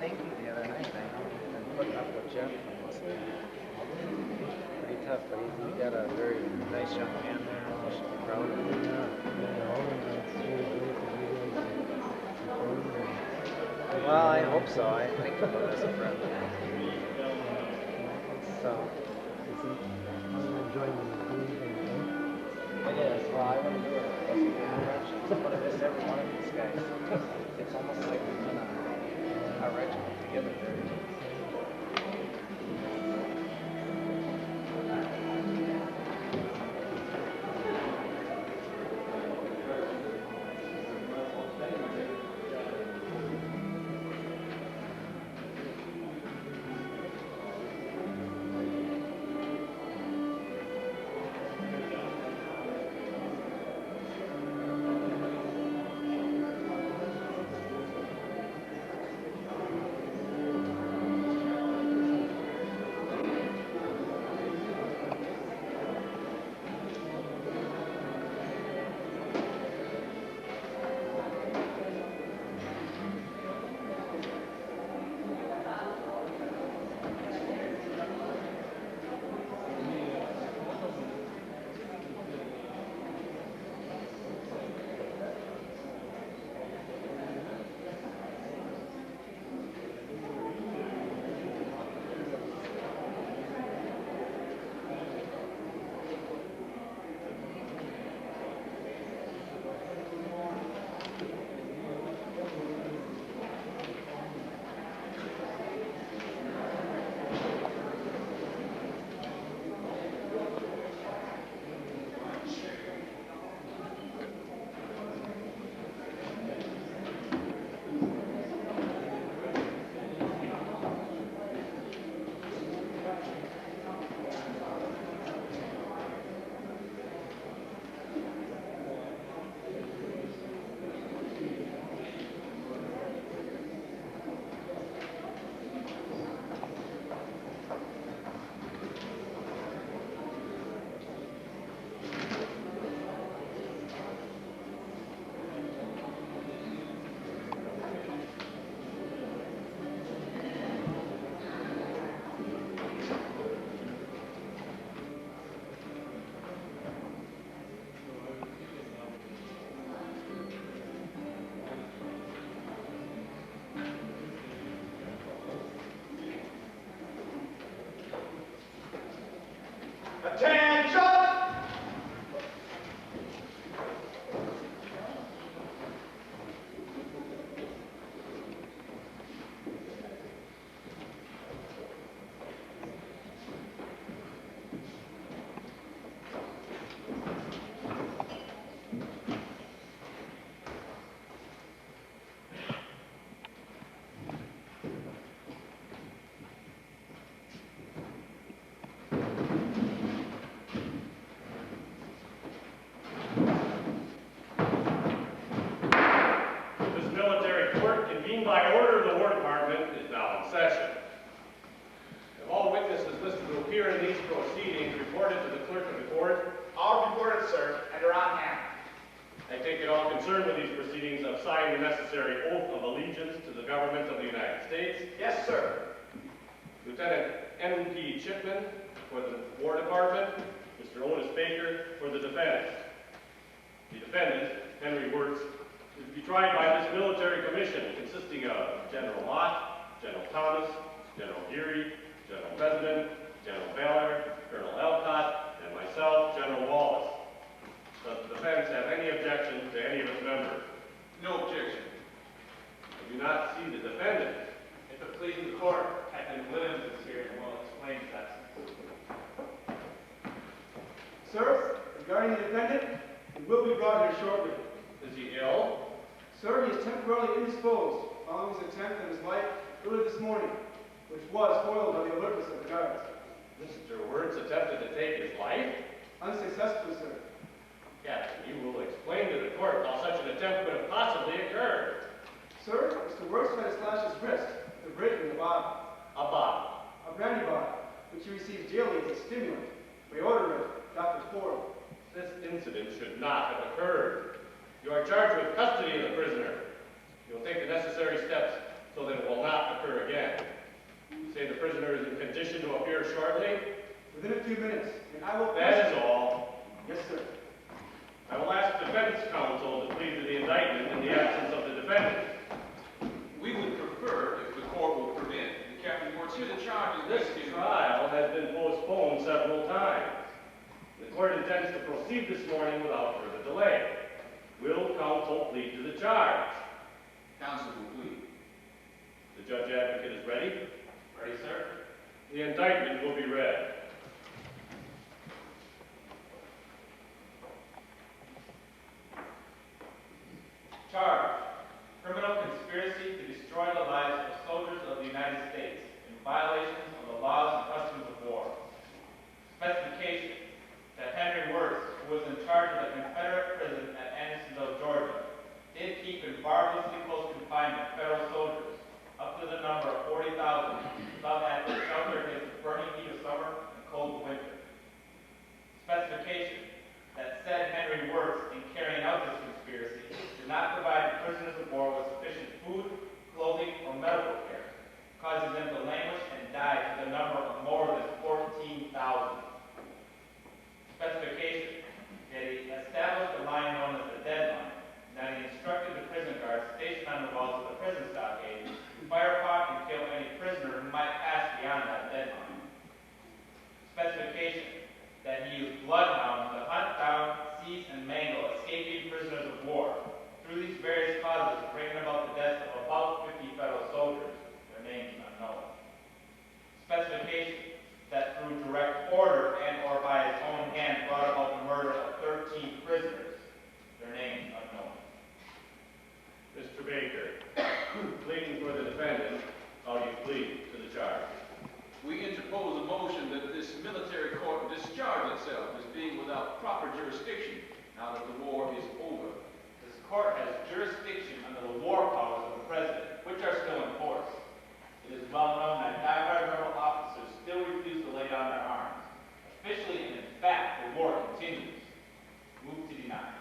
painting the other night. I know he's been putting up with Jeff. Pretty tough, but he's got a very nice young man there. You should be proud of him. Well, I hope so. I think of him as a friend. So. It is. Well, I want to do it. But I miss every one of these guys. It's almost like we've done a regiment together there. By order of the War Department is now in session. Have all witnesses listed to appear in these proceedings reported to the clerk of the court? All reported, sir, and are on hand. I take it all concerned with these proceedings have signed the necessary oath of allegiance to the government of the United States. Yes, sir. Lieutenant N.P. Chipman for the War Department, Mr. Otis Baker for the defense. The defendant, Henry Wirtz, is to be tried by this military commission consisting of General Lott, General Thomas, General Geary, General President, General Baylor, Colonel Elcott, and myself, General Wallace. Does the defense have any objection to any of its members? No objection. I do not see the defendant. If it pleases the court, Captain Williams is here and will explain that. Sir, regarding the defendant, he will be brought here shortly. Is he ill? Sir, he is temporarily indisposed following his attempt on his life early this morning, which was foiled by the alertness of the guards. Mr. Wirtz attempted to take his life? Unsuccessfully, sir. Captain, you will explain to the court how such an attempt could have possibly occurred. Sir, Mr. Wirtz tried to slash his wrist with a break in the bottom. A bottle. A brandy bottle, which he receives daily as a stimulant by order of Dr. Ford. This incident should not have occurred. You are charged with custody of the prisoner. You will take the necessary steps so that it will not occur shortly? Within a few minutes, and I will... That is all. Yes, sir. I will ask defense counsel to plead to the indictment in the absence of the defendant. We would prefer, if the court will permit, that Captain Wirtz hear the charges This listed. trial has been postponed several times. The court intends to proceed this morning without further delay. Will counsel plead to the charge? Counsel will plead. The judge advocate is ready. Ready, sir? The indictment will be read. Charge: criminal conspiracy to destroy the lives of soldiers of the United States in violation of the laws and customs of war. Specification: that Henry Wirtz, who was in charge of the Confederate prison at Andersonville, Georgia, did keep in barbarously close confinement federal soldiers, up to the number of 40,000, some at the shelter against the burning heat of summer and cold winter. Specification: that said Henry Wirtz, in carrying out this conspiracy, did not provide prisoners of war with sufficient food, clothing, or medical care, causing them to languish and die to the number of more than 14,000. Specification: that he established a line known as the dead line, and that he instructed the prison guards stationed on the walls of the prison stockade to fire upon and kill any prisoner who might pass beyond that dead line. Specification: that he used bloodhounds to hunt down, seize, and mangle escaping prisoners of war. Through these various causes, bringing about the deaths of about 50 federal soldiers, their names unknown. Specification: that through direct order and or by his own hand brought about the murder of 13 prisoners, their names unknown. Mr. Baker, pleading for the defendant, how do you plead to the charge? We interpose a motion that this military court discharge itself as being without proper jurisdiction now that the war is over. This court has jurisdiction under the war powers of the president, which are still in force. It is well known that die-hard rebel officers still refuse to lay down their arms. Officially and in fact, the war continues. Move to deny.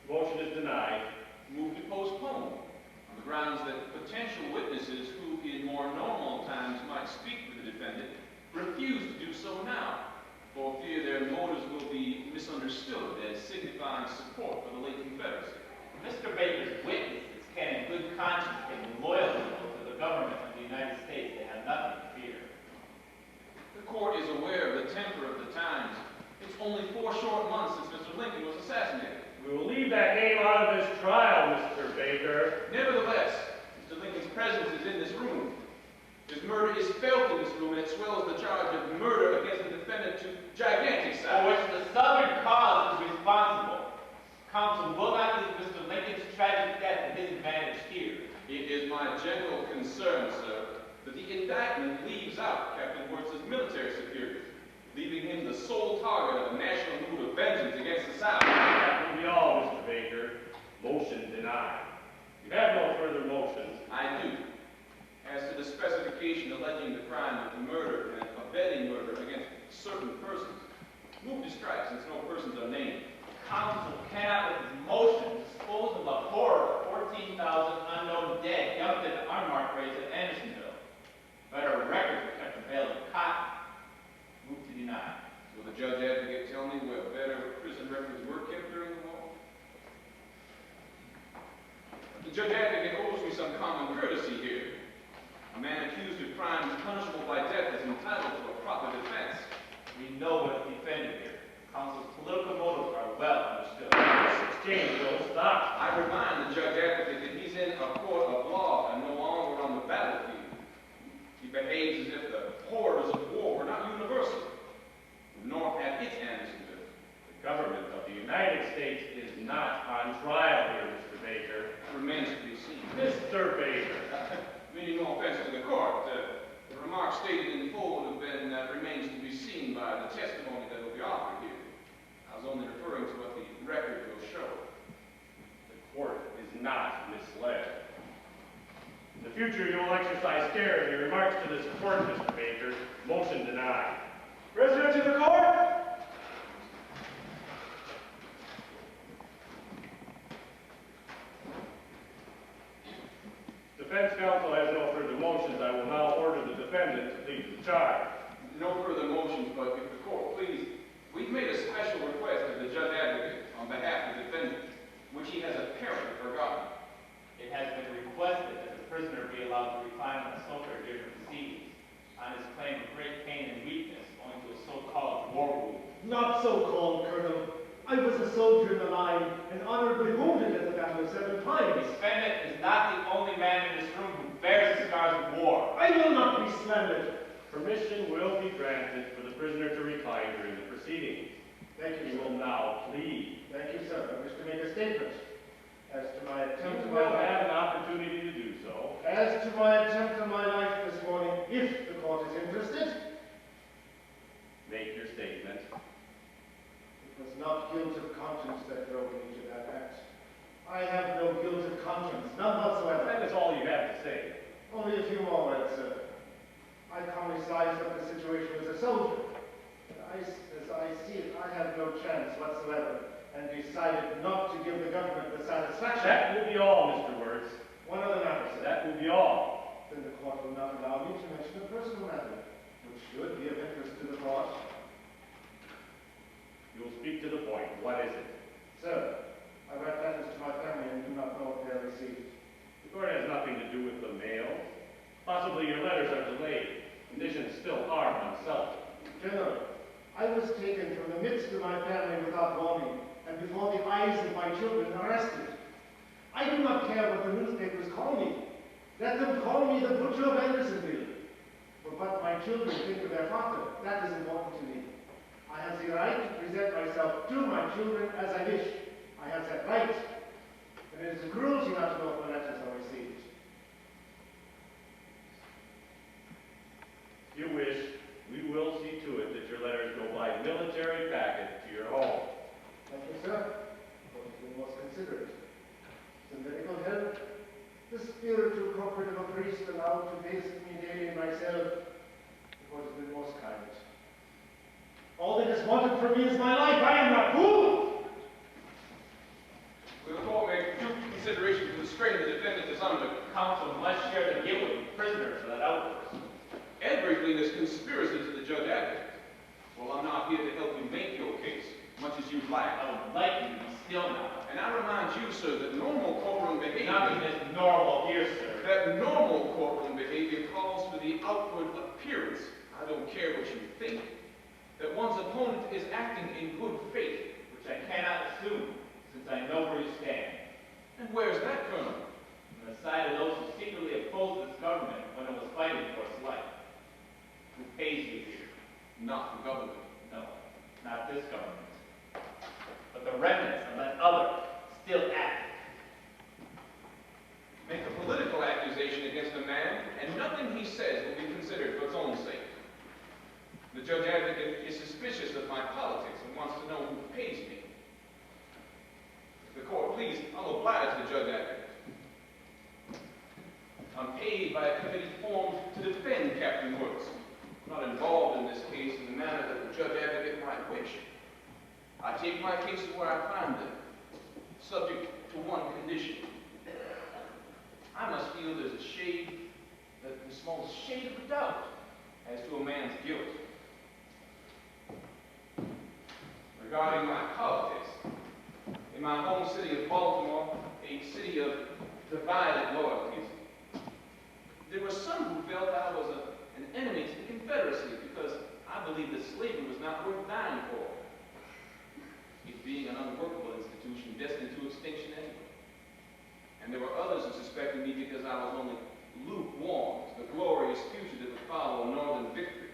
Motion is denied. Move to postpone on the grounds that potential witnesses who in more normal times might speak for the defendant refuse to do so now, for fear their motives will be misunderstood as signifying support for the late Confederacy. Mr. Baker's witnesses can in good conscience and loyalty to the government of the United States. They have nothing to fear. The court is aware of the temper of the times. It's only 4 short months since Mr. Lincoln was assassinated. We will leave that name out of this trial, Mr. Baker. Nevertheless, Mr. Lincoln's presence is in this room. His murder is felt in this room, and it swells the charge of murder against the defendant to gigantic For size. which the Southern cause is responsible. Counsel will not use Mr. Lincoln's tragic death to his advantage here. It is my general concern, sir, that the indictment leaves out Captain Wirtz's military superiors, leaving him the sole target of a national mood of vengeance against the South. That will be all, Mr. Baker. Motion denied. You have no further motions. I do. As to the specification alleging the crime of murder and abetting murder against certain persons, move to strike since no persons are named. Counsel cannot, with his motion, dispose of the horror of 14,000 unknown dead dumped into unmarked graves at Andersonville. Better records were kept in bale of cotton. Move to deny. Will the judge advocate tell me where better prison records were kept during the war? The judge advocate owes me some common courtesy here. A man accused of crimes punishable by death is entitled to a proper defense. We know what is defended here. Counsel's political motives are well understood. This exchange will stop. I remind the judge advocate that he's in a court of law and no longer on the battlefield. He behaves as if the horrors of war were not universal, nor at its Andersonville. The government of the United States is not on trial here, Mr. Baker. Remains to be seen. Mr. Baker. Meaning no offense to the court, the remarks stated in full have been remains to be seen by the testimony that will be offered here. I was only referring to what the record will show. The court is not misled. In the future, you will exercise care in your remarks to this court, Mr. Baker. Motion denied. Prisoner to the court! Defense counsel has no further motions. I will now order the defendant to plead to the charge. no further motions, but if the court please, we've made a special request of the judge advocate on behalf of the defendant, which he has apparently forgotten. It has been requested that the prisoner be allowed to recline on the sofa during the proceedings on his claim of great pain and weakness owing to a so-called war wound. Not so-called, Colonel. I was a soldier in the line and honorably wounded at the battle 7 The times. defendant is not the only man in this room who bears the scars of war. I will not be slandered. Permission will be granted for the prisoner to recline during the proceedings. Thank you, He sir. will now plead. Thank you, sir. I wish to make a statement. As to my attempt You to will my have life. an opportunity to do so. As to my attempt on my life this morning, if the court is interested, Make your statement. it was not guilt of conscience that drove me to that act. I have no guilt of conscience, none whatsoever. That is all you have to say. Only a few more words, sir. I calmly sized up the situation as a soldier. As I see it, I have no chance whatsoever, and decided not to give the government the satisfaction. That will be all, Mr. Wirtz. One other matter, sir. That will be all. Then the court will not allow me to mention a personal matter, which should be of interest to the court. You will speak to the point. What is it? Sir, I write letters to my family and do not know if they are received. The court has nothing to do with the mail. Possibly your letters are delayed. Conditions still are unsettled. General, I was taken from the midst of my family without warning, and before the eyes of my children arrested. I do not care what the newspapers call me. Let them call me the butcher of Andersonville. For what my children think of their father, that is important to me. I have the right to present myself to my children as I wish. I have that right. And it is a cruelty not to know if my letters are received. If you wish, we will see to it that your letters go by military packet to your home. Thank you, sir. What has been most considerate? The medical help, the spiritual comfort of a priest allowed to visit me daily in my cell. What has been most kind? All that is wanted from me is my life. I am not fool. Will the court make due consideration to the strain the defendant is under? Counsel must share the guilt of the prisoner for that outburst. Everything is conspiracy to the judge advocate. Well, I'm not here to help you make your case, much as you'd like. I would like you to be still now. And I remind you, sir, that normal courtroom behavior... Nothing is normal here, sir. That normal courtroom behavior calls for the outward appearance. I don't care what you think. That one's opponent is acting in good faith. Which I cannot assume, since I know where you stand. And where's that, Colonel? On the side of those who secretly opposed this government when it was fighting for its life. Who pays you here? Not the government. No, not this government. But the remnants of that other, still active. Make a political accusation against a man, and nothing he says will be considered for its own sake. The judge advocate is suspicious of my politics and wants to know who pays me. If the court please, I'll oblige the judge advocate. I'm paid by a committee formed to defend Captain Woods. I'm not involved in this case in the manner that the judge advocate might wish. I take my cases where I find them, subject to one condition. I must feel there's the smallest shade of doubt as to a man's guilt. Regarding my politics, in my home city of Baltimore, a city of divided loyalties, there were some who felt I was an enemy to the Confederacy because I believed that slavery was not worth dying for, it being an unworkable institution destined to extinction anyway. And there were others who suspected me because I was only lukewarm to the glorious future that would follow a northern victory.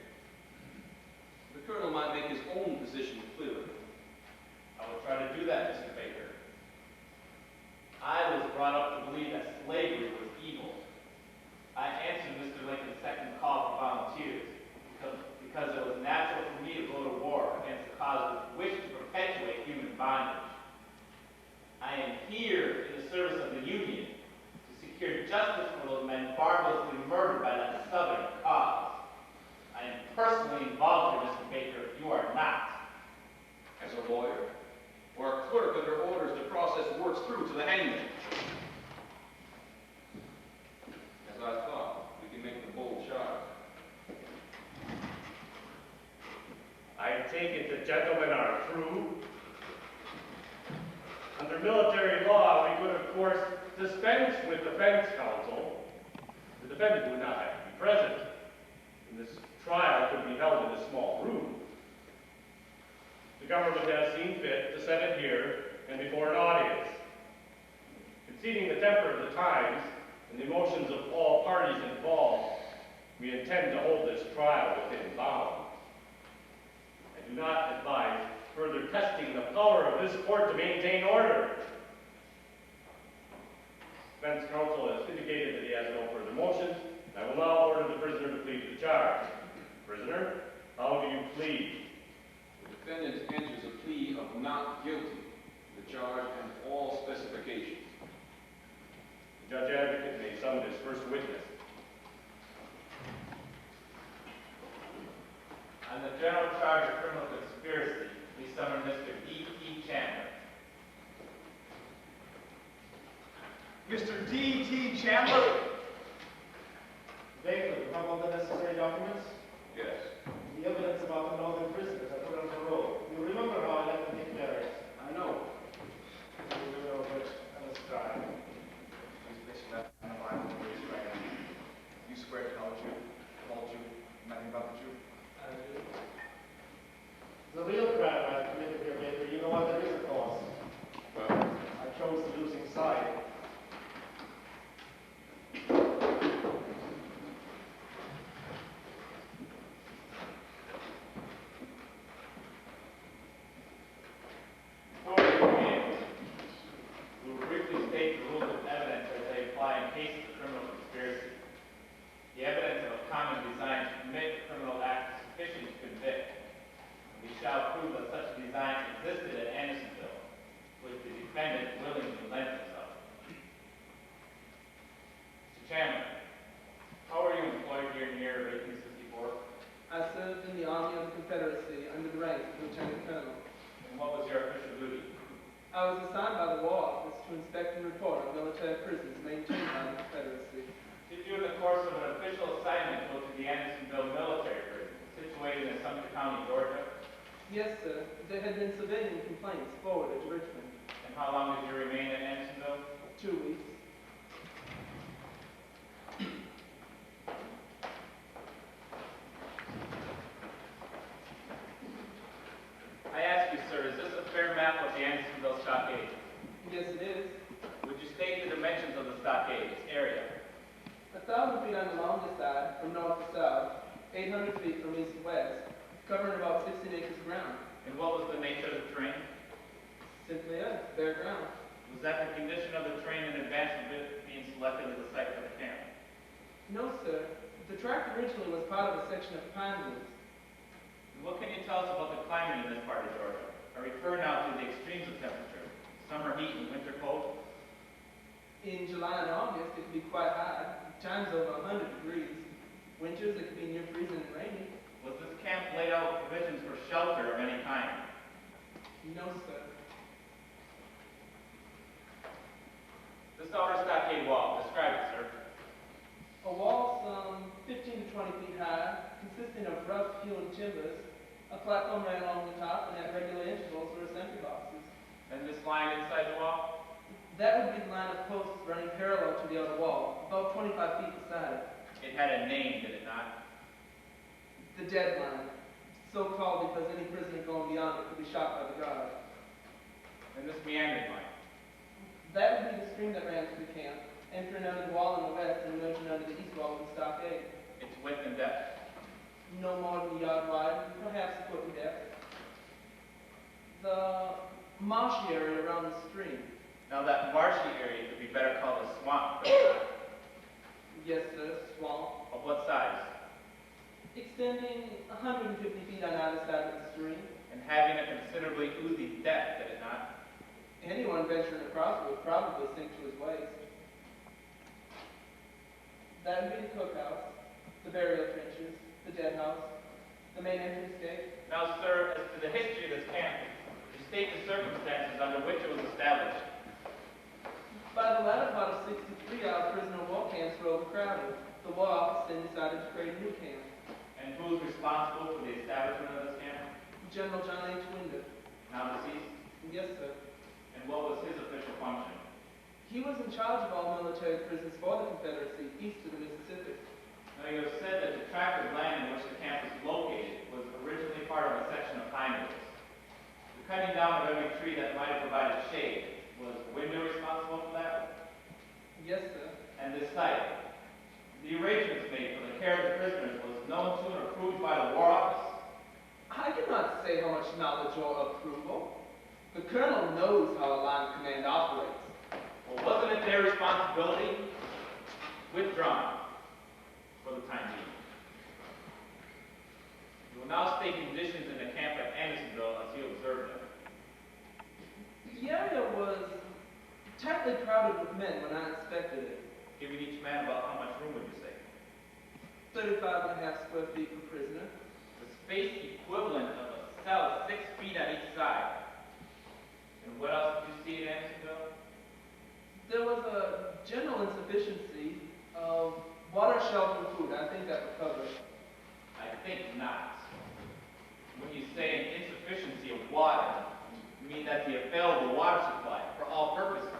The colonel might make his own position clearer. I will try to do that, Mr. Baker. I was brought up to believe that slavery was evil. I answered Mr. Lincoln's second call for volunteers because it was natural for me to go to war against the cause of wish to perpetuate human bondage. I am here in the service of the Union to secure justice for those men barbarously murdered by that Southern cause. I am personally involved here, Mr. Baker, if you are not. As a lawyer, or a clerk under orders to process works through to the hangman. As I thought, we can make the bold charge. gentlemen are through. Under military law, we could, of course, dispense with defense counsel. The defendant would not have to be present, and this trial could be held in a small room. The government has seen fit to set it here and before an audience. Conceding the temper of the times and the emotions of all parties involved, we intend to hold this trial within bounds. I do not advise further testing the power of this court to maintain order. Defense counsel has indicated that he has no further motions. I will now order the prisoner to plead to the charge. Prisoner, how do you plead? The defendant enters a plea of not guilty to the charge and all specifications. The judge advocate may summon his first witness. On the general charge of criminal conspiracy, we summon Mr. D.T. Chandler. Mr. D.T. Chandler? Baker, you have all the necessary documents? Yes. The evidence about the northern prisoners I put on parole. You remember how I left them in barracks? I know. You know, but I must try. You swear to tell the truth, nothing but the truth. The real crime I've committed here, Baker, you know what, there is a cause. Well, I chose the losing side. Before we begin, we will briefly state the rules of evidence as they apply in cases of criminal conspiracy. The evidence of a common design to commit a criminal act is sufficient to convict. We shall prove that such a design existed at Andersonville, which the defendant willingly lent himself. Mr. Chandler, how are you employed here in the year of 1864? I served in the Army of the Confederacy under the rank of Lieutenant Colonel. And what was your official duty? I was assigned by the War Office to inspect and report on military prisons maintained by the Confederacy. Did you, in the course of an official assignment, go to the Andersonville military prison, situated in Sumter County, Georgia? Yes, sir. There had been civilian complaints forwarded to Richmond. And how long did you remain at Andersonville? 2 weeks. I ask you, sir, is this a fair map of the Andersonville stockade? Yes, it is. Would you state the dimensions of the stockade, its area? 1,000 feet on the longest side, from north to south, 800 feet from east to west, covering about 16 acres of ground. And what was the nature of the terrain? Simply bare ground. Was that the condition of the terrain in advance of it being selected as a site for the camp? No, sir. The tract originally was part of a section of pine woods. And what can you tell us about the climate in this part of Georgia? I refer now to the extremes of temperature, summer heat and winter cold. In July and August, it could be quite hot, times over 100 degrees. Winters, it could be near freezing and rainy. Was this camp laid out with provisions for shelter of any kind? No, sir. This outer stockade wall, describe it, sir. A wall some 15 to 20 feet high, consisting of rough hewn timbers. A platform ran along the top, and at regular intervals were sentry boxes. And this line inside the wall? That would be the line of posts running parallel to the other wall, about 25 feet beside it. It had a name, did it not? The dead line, so called because any prisoner going beyond it could be shot by the guard. And this meandering line? That would be the stream that ran through the camp, entering under the wall on the west and emerging under the east wall of the stockade. Its width and depth? No more than a yard wide, perhaps a foot in depth. The marshy area around the stream. Now that marshy area could be better called a swamp, could it not? Yes, sir, swamp. Of what size? Extending 150 feet on either side of the stream. And having a considerably oozy depth, did it not? Anyone venturing across it would probably sink to his waist. That would be the cookhouse, the burial trenches, the dead house, the main entrance gate. Now, sir, as to the history of this camp, would you state the circumstances under which it was established? By the latter part of 63, our prisoner of war camps were overcrowded. The War Office then decided to create a new camp. And who was responsible for the establishment of this camp? General John H. Winder. Now deceased? Yes, sir. And what was his official function? He was in charge of all military prisons for the Confederacy east of the Mississippi. Now you have said that the tract of land in which the camp was located was originally part of a section of pine woods. The cutting down of every tree that might have provided shade, was Winder responsible for that? Yes, sir. And this site, the arrangements made for the care of the prisoners was known to and approved by the War Office? I cannot say how much knowledge or approval. The colonel knows how a line of command operates. Well, wasn't it their responsibility? Withdrawn for the time being. You will now state conditions in the camp at Andersonville as you observed them. The area was tightly crowded with men when I inspected it. Giving each man about how much room would you say? 35.5 square feet per prisoner. The space equivalent of a cell 6 feet on each side. And what else did you see at Andersonville? There was a general insufficiency of water, shelter, and food. I think that would cover it. I think not. When you say an insufficiency of water, you mean that the available water supply for all purposes,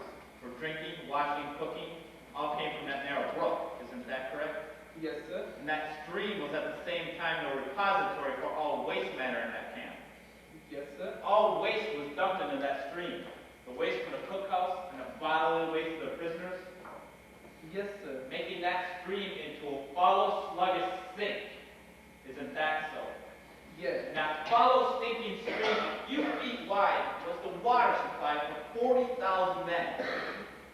for drinking, washing, cooking, all came from that narrow brook. Isn't that correct? Yes, sir. And that stream was at the same time a repository for all waste matter in that camp. Yes, sir. All waste was dumped into that stream. The waste from the cookhouse and the bodily waste of the prisoners, Yes, sir. making that stream into a hollow, sluggish sink. Isn't that so? Yes. And that hollow, stinking stream, a few feet wide, was the water supply for 40,000 men.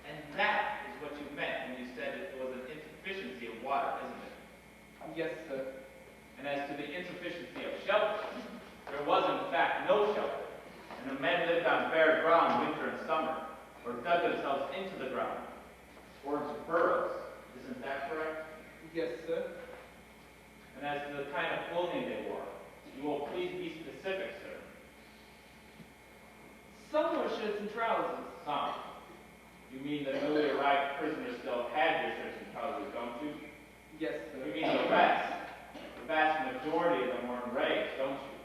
And that is what you meant when you said it was an insufficiency of water, isn't it? Yes, sir. And as to the insufficiency of shelter, there was in fact no shelter. And the men lived on bare ground winter and summer, or dug themselves into the ground, or into burrows. Isn't that correct? Yes, sir. And as to the kind of clothing they wore, you will please be specific, sir. Some wore shirts and trousers. Some. You mean the newly arrived prisoners still had their shirts and trousers, don't you? Yes, sir. You mean the rest? The vast majority of them were in rags, don't you?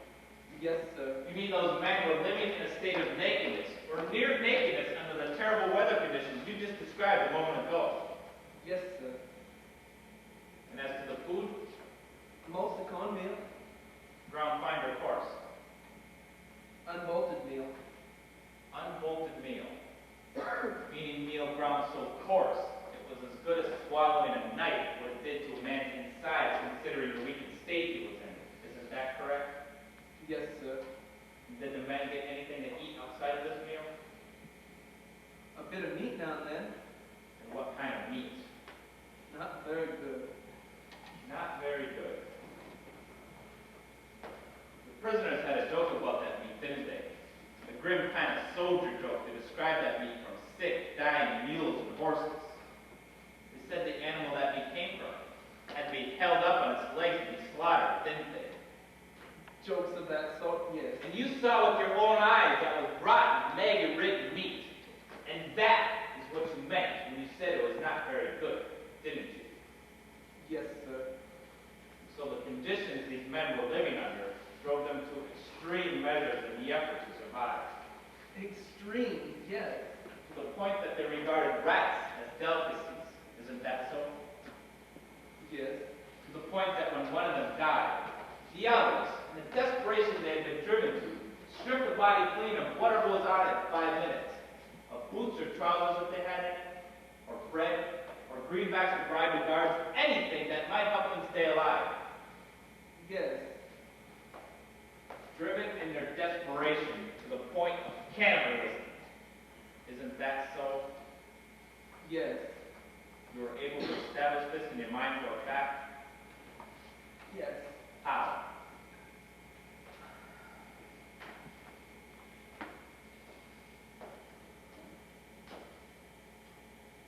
Yes, sir. You mean those men were living in a state of nakedness, or near nakedness under the terrible weather conditions you just described a moment ago? Yes, sir. And as to the food, Mostly cornmeal, ground find or coarse? unbolted meal. Unbolted meal. Meaning meal ground so coarse, it was as good as swallowing a knife what it did to a man's inside, considering the weakened state he was in. Isn't that correct? Yes, sir. Did the men get anything to eat outside of this meal? A bit of meat now and then. And what kind of meat? Not very good. Not very good. The prisoners had a joke about that meat, didn't they? A grim kind of soldier joke to describe that meat from sick, dying mules and horses. They said the animal that meat came from had to be held up on its legs to be slaughtered, didn't they? Jokes of that sort, yes. And you saw with your own eyes that was rotten, maggot-ridden meat. And that is what you meant when you said it was not very good, didn't you? Yes, sir. So the conditions these men were living under drove them to extreme measures in the effort to survive. Extreme, yes. To the point that they regarded rats as delicacies. Isn't that so? Yes. To the point that when one of them died, the others, in the desperation they had been driven to, stripped the body clean of whatever was on it in 5 minutes. Of boots or trousers that they had in it, or bread, or greenbacks or bridal guards, anything that might help them stay alive. Yes. Driven in their desperation to the point of cannibalism. Isn't that so? Yes. You were able to establish this in your mind for a fact? Yes. How?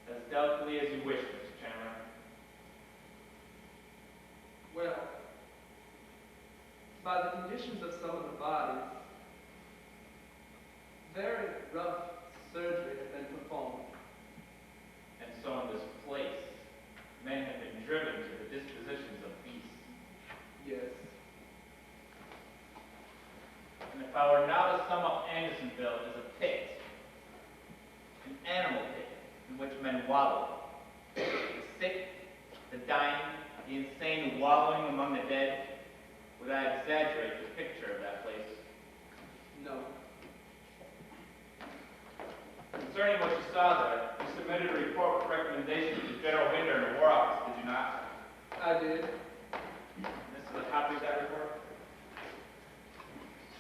As delicately as you wish, Mr. Chandler. Well, by the conditions of some of the bodies, very rough surgery has been performed. And so in this place, men have been driven to the dispositions of beasts. Yes. if I were now to sum up Andersonville as a pit, an animal pit in which men wallow, the sick, the dying, the insane wallowing among the dead, would I exaggerate the picture of that place? No. Concerning what you saw there, you submitted a report with recommendations to General Winder in the War Office, did you not? I did. This is a copy of that report?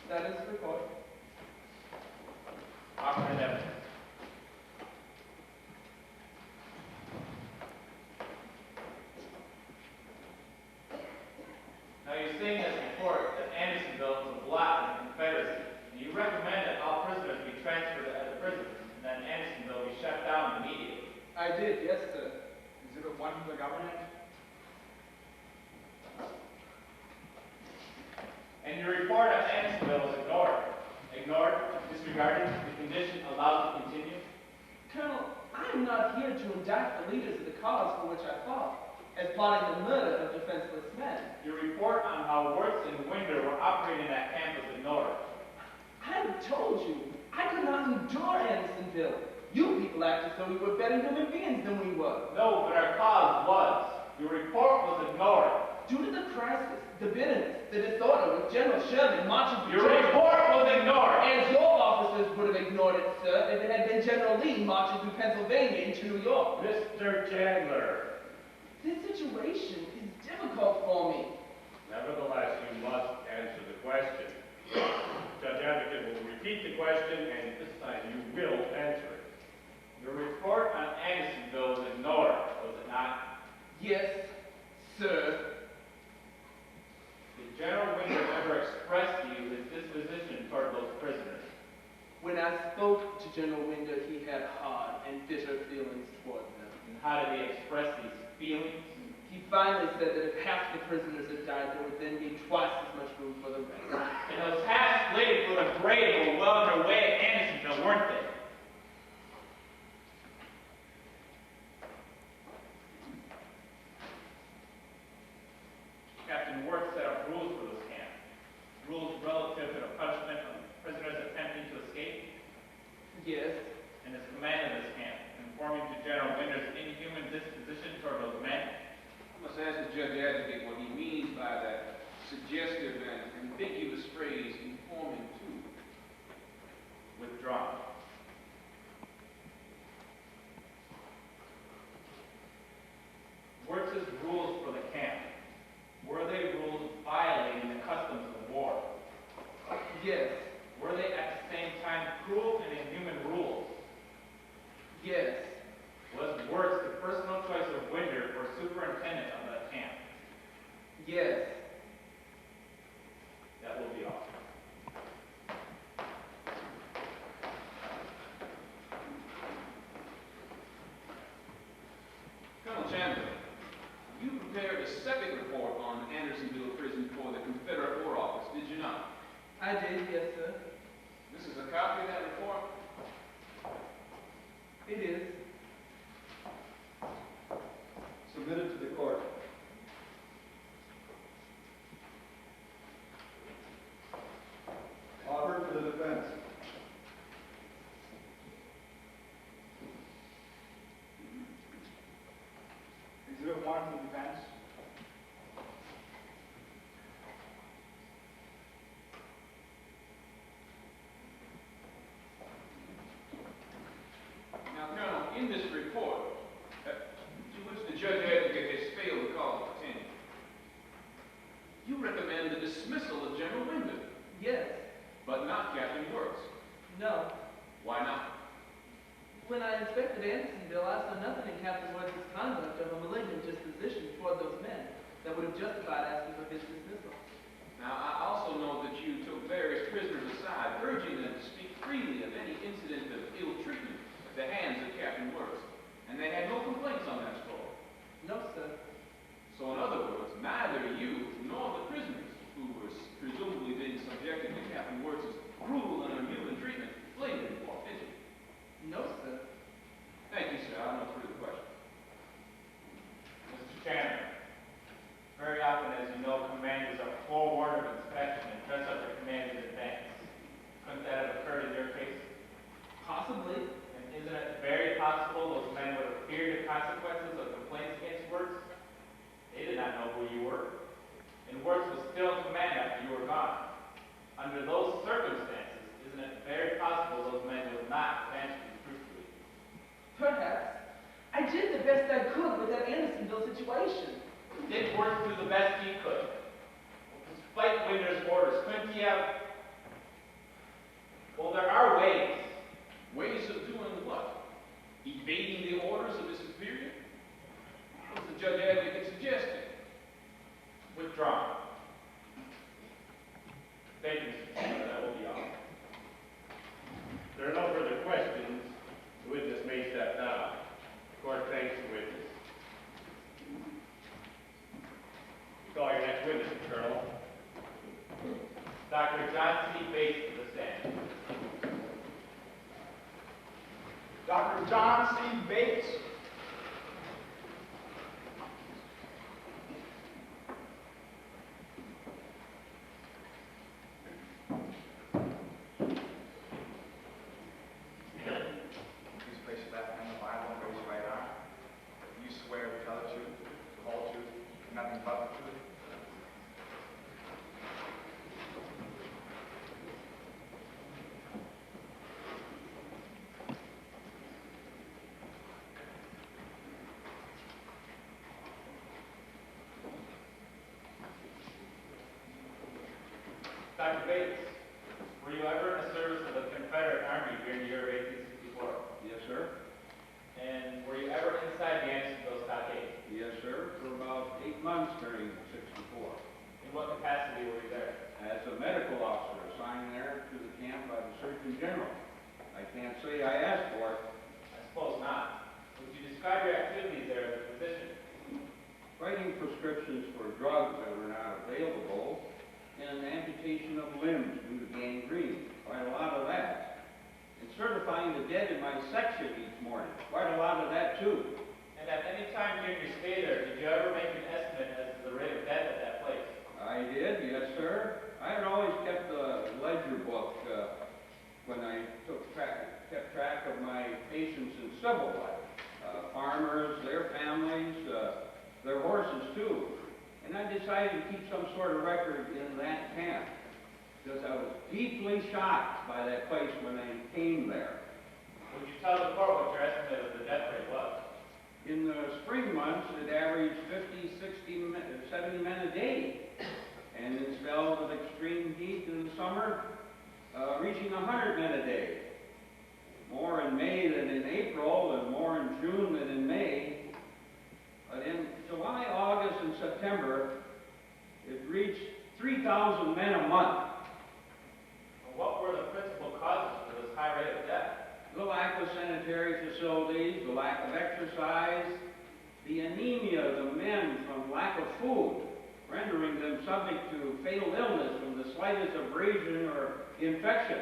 That is the report. Offer it evidence. Now you say in this report that Andersonville is a blot in the Confederacy, and you recommend that all prisoners be transferred to other prisons, and that Andersonville be shut down immediately. I did, yes, sir. Exhibit 1 from the government. And your report on Andersonville is ignored, disregarded, the condition allowed to continue. Colonel, I am not here to indict the leaders of the cause for which I fought, as plotting the murder of defenseless men. Your report on how Wirtz and Winder were operating that camp was ignored. I told you, I could not endure Andersonville. You people act as though we were better human beings than we were. No, but our cause was. Your report was ignored. Due to the crisis, the bitterness, the disorder with General Sherman marching through Your report was ignored. as your officers would have ignored it, sir, if it had been General Lee marching through Pennsylvania into New York. Mr. Chandler, This situation is difficult for me. nevertheless, you must answer the question. Judge Advocate will repeat the question, and this time you will answer it. Your report on Andersonville was ignored, was it not? Yes, sir. Did General Winder ever express to you his disposition toward those prisoners? When I spoke to General Winder, he had hard and bitter feelings toward them. And how did he express these feelings? He finally said that if half the prisoners had died, there would then be twice as much room for the rest. And those half slated for the grave were well on their way to Andersonville, weren't they? Captain Wirtz set up rules for this camp. Rules relative to the punishment of prisoners attempting to escape. Yes, And his command of this camp, conforming to General Winder's inhuman disposition toward those men. I must ask the judge advocate what he means by that suggestive and ambiguous phrase, conforming to. Withdrawn. Wirtz's rules for the camp, were they rules violating the customs of war? yes, Were they at the same time cruel and inhuman rules? yes, Was Wirtz the personal choice of Winder for superintendent of that camp? yes. That will be all. Colonel Chandler, you prepared a second report on Andersonville Prison for the Confederate War Office, did you not? I did, yes, sir. This is a copy of that report? It is. Submitted to the court. Offered for the defense. Exhibit 1 for the defense. Now, Colonel, in this report, to which the judge advocate has failed to call attention, you recommend the dismissal of General Winder, Yes. but not Captain Wirtz. No. Why not? When I inspected Andersonville, I saw nothing in Captain Wirtz's conduct of a malignant disposition toward those men that would have justified asking for his dismissal. Now, I also know that you took various prisoners aside, urging them to speak freely of any incident of ill treatment at the hands of Captain Wirtz, and they had no complaints on that score. No, sir. So, in other words, neither you nor the prisoners, who were presumably being subjected to Captain Wirtz's cruel and inhuman treatment, blamed him for, did you? No, sir. Thank you, sir. I have no further questions. Mr. Chandler, very often, as you know, commanders are forewarned of inspection and dress up their command in advance. defendant worked to do the best he could. Despite Winter's orders, couldn't he have... Well, there are ways. Ways of doing what? Evading the orders of his superior? What's the judge advocate suggesting? Withdrawn. Thank you, Mr. Chairman. That will be all. If there are no further questions, the witness may step down. The court thanks the witness. Call your next witness, Colonel. Dr. John C. Bates to the stand. Dr. John C. Bates. Please place your left hand on the Bible and raise your right arm. You swear to tell the truth, the whole truth, and nothing but the truth. Dr. Bates, were you ever in the service of the Confederate Army during the year of 1864? Yes, sir. And were you ever inside the Andersonville stockade? Yes, sir. For about 8 months during '64. In what capacity were you there? As a medical officer assigned there to the camp by the Surgeon General. I can't say I asked for it. I suppose not. Would you describe your activities there as a physician? Writing prescriptions for drugs that were not available, and amputation of limbs due to gangrene. Quite a lot of that. And certifying the dead in my section each morning. Quite a lot of that, too. And at any time during your stay there, did you ever make an estimate as to the rate of death at that place? I did, yes, sir. I had always kept a ledger book when I kept track of my patients in civil life. Farmers, their families, their horses, too. And I decided to keep some sort of record in that camp because I was deeply shocked by that place when I came there. Would you tell the court what your estimate of the death rate was? In the spring months, it averaged 50, 60, 70 men a day. And in spells of extreme heat in the summer, reaching 100 men a day. More in May than in April, and more in June than in May. But in July, August, and September, it reached 3,000 men a month. And what were the principal causes for this high rate of death? The lack of sanitary facilities, the lack of exercise, the anemia of the men from lack of food, rendering them subject to fatal illness from the slightest abrasion or infection,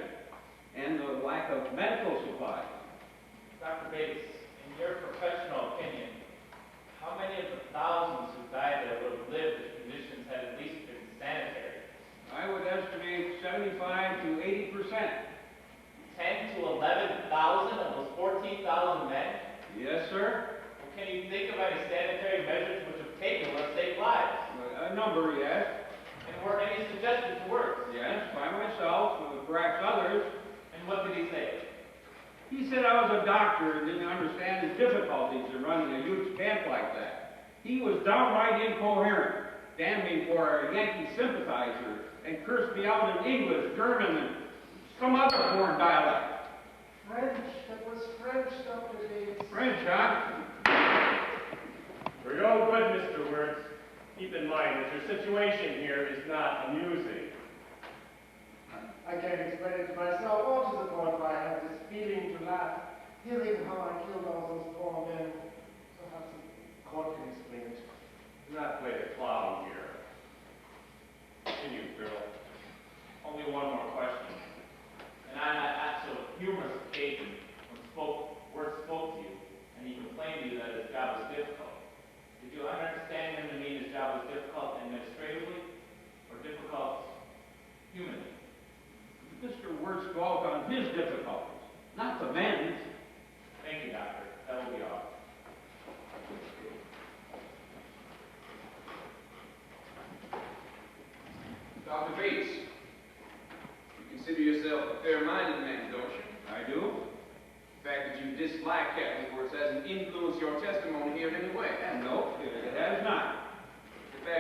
and the lack of medical supplies. Dr. Bates, in your professional opinion, how many of the thousands who died there would have lived if conditions had at least been sanitary? I would estimate 75 to 80%. 10 to 11,000 of those 14,000 men? Yes, sir. Well, can you think of any sanitary measures which have taken or saved lives? A number, yes. And were any suggested to work? Yes, by myself, with perhaps others. And what did he say? He said I was a doctor and didn't understand his difficulties in running a huge camp like that. He was downright incoherent, damned me for a Yankee sympathizer, and cursed me out in English, German, and some other foreign dialect. French, it was French, Dr. Bates. French, huh? For your own good, Mr. Wirtz, keep in mind that your situation here is not amusing. I can't explain it to myself or to the court, but I have this feeling to laugh, hearing how I killed all those poor men. Perhaps the court can explain it. Do not play the clown here. Continue, Colonel. Only one more question. And on that actual humorous occasion, when Wirtz spoke to you, and he complained to you that his job was difficult, did you understand him to mean his job was difficult administratively or difficult humanly? Mr. Wirtz dwelt on his difficulties, not the men's. Thank you, Doctor. That will be all. Dr. Bates, you consider yourself a fair-minded man, don't you? I do. The fact that you dislike Captain Wirtz hasn't influenced your testimony here in any way. No, it has not. The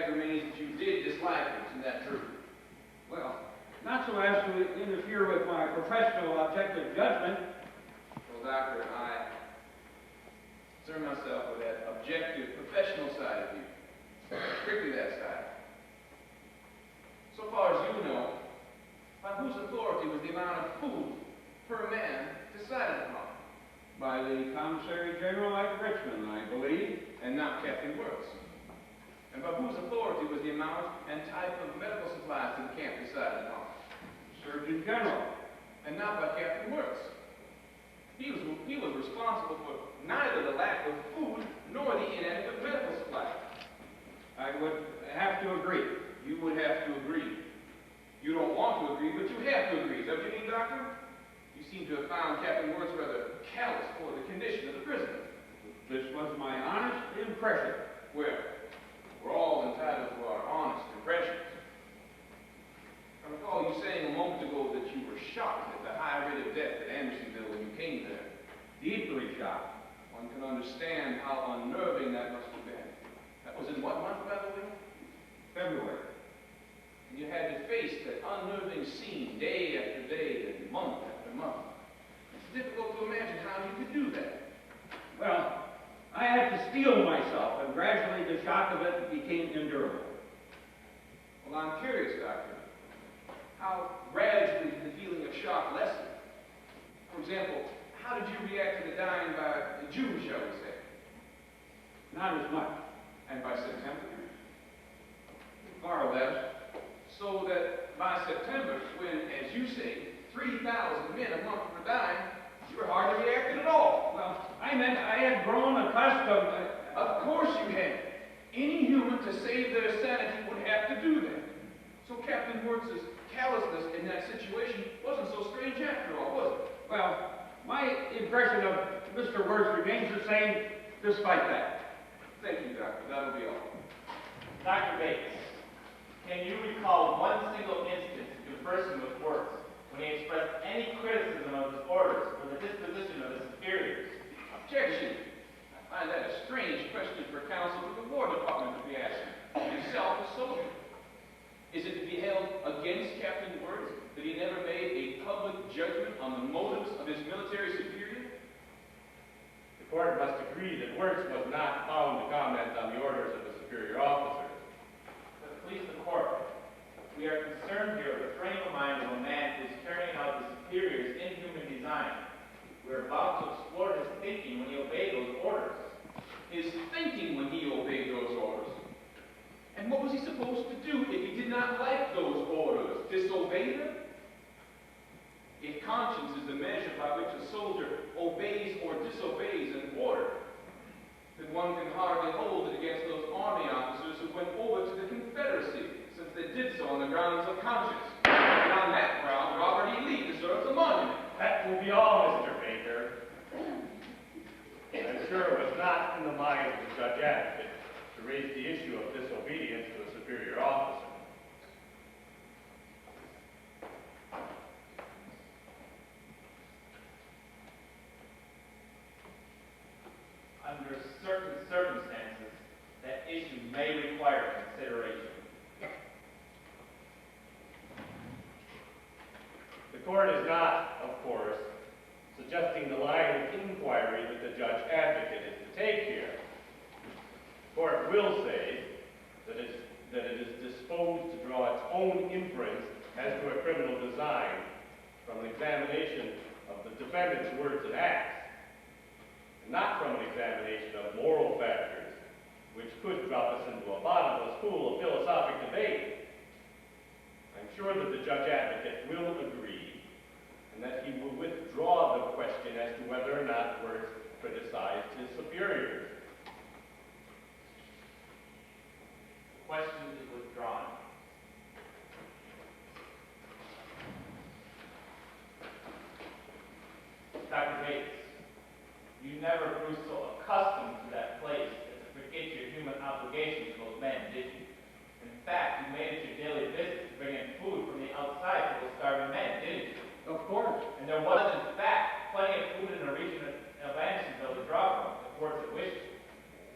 decided. So far as you know, by whose authority was the amount of food per man decided upon? By the Commissary General at Richmond, I believe. And not Captain Works. And by whose authority was the amount and type of medical supplies to the camp decided upon? Surgeon General. And not by Captain Works. He was responsible for neither the lack of food nor the inadequate medical supplies. I would have to agree. You would have to agree. You don't want to agree, but you have to agree. Is that what you mean, Doctor? You seem to have found Captain Works rather callous for the condition of the prisoner. This was my honest impression. Well, we're all entitled to our honest impressions. I recall you saying a moment ago that you were shocked at the high rate of death at Andersonville when you came there. Deeply shocked. One can understand how unnerving that must have been. That was in what month, by the way? February. And you had to face that unnerving scene day after day and month after month. It's difficult to imagine how you could do that. Well, I had to steel myself, and gradually the shock of it became endurable. Well, I'm curious, Doctor. How gradually did the feeling of shock lessen? For example, how did you react to the dying by the Jews, shall we say? Not as much. And by September? Far less. So that by September, when, as you say, 3,000 men a month were dying, you were hardly reacting at all. Well, I meant I had grown accustomed. Of course you had. Any human to save their sanity would have to do that. So Captain Wirtz's callousness in that situation wasn't so strange after all, was it? Well, my impression of Mr. Wirtz remains the same despite that. Thank you, Doctor. That'll be all. Dr. Bates, can you recall one single instance in person with Wirtz when he expressed any criticism of his orders or the disposition of his superiors? Objection. I find that a strange question for counsel to the War Department to be asking. Himself a soldier. Is it to be held against Captain Wirtz that he never made a public judgment on the motives of his military superior? The court must agree that Wirtz was not bound to comment on the orders of the superior officers. To please the court, we are concerned here with the frame of mind of a man who is carrying out the superior's inhuman design. We are about to explore his thinking when he obeyed those orders. His thinking when he obeyed those orders. And what was he supposed to do if he did not like those orders? Disobey them? If conscience is the measure by which a soldier obeys or disobeys an order, then one can hardly hold it against those army officers who went over to the Confederacy, since they did so on the grounds of conscience. And on that ground, Robert E. Lee deserves a monument. That will be all, Mr. Baker. I'm sure it was not in the mind of the judge advocate to raise the issue of disobedience to a superior officer. Under certain circumstances, that issue may require consideration. The court is not, of course, suggesting the line of inquiry that the judge advocate is to take here. The court will say that it is disposed to draw its own inference as to a criminal design from an examination of the defendant's words and acts, and not from an examination of moral factors, which could drop us into a bottomless pool of philosophic debate. I'm sure that the judge advocate will agree, and that he will withdraw the question as to whether or not Wirtz criticized his superiors. The question is withdrawn. Dr. Bates, you never grew so accustomed to that place as to forget your human obligations to those men, did you? In fact, you made it your daily business to bring in food from the outside to those starving men, didn't you? Of course. And there was, in fact, plenty of food in the region of Andersonville to draw from, if courts had wished.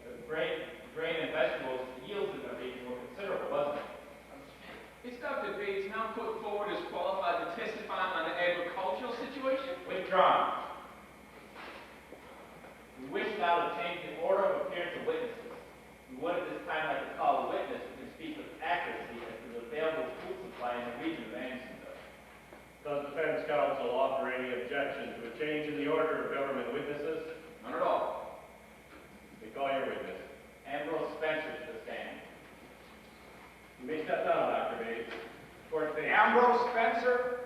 The grain and vegetables yields in the region were considerable, wasn't it? Is Dr. Bates now put forward as qualified to testify on the agricultural situation? Withdrawn. We wish now to change the order of appearance of witnesses. We would at this time like to call a witness who can speak objection to a change in the order of government witnesses? None at all. We call your witness. Ambrose Spencer to the stand. You may step down, Dr. Bates. Court date. Ambrose Spencer.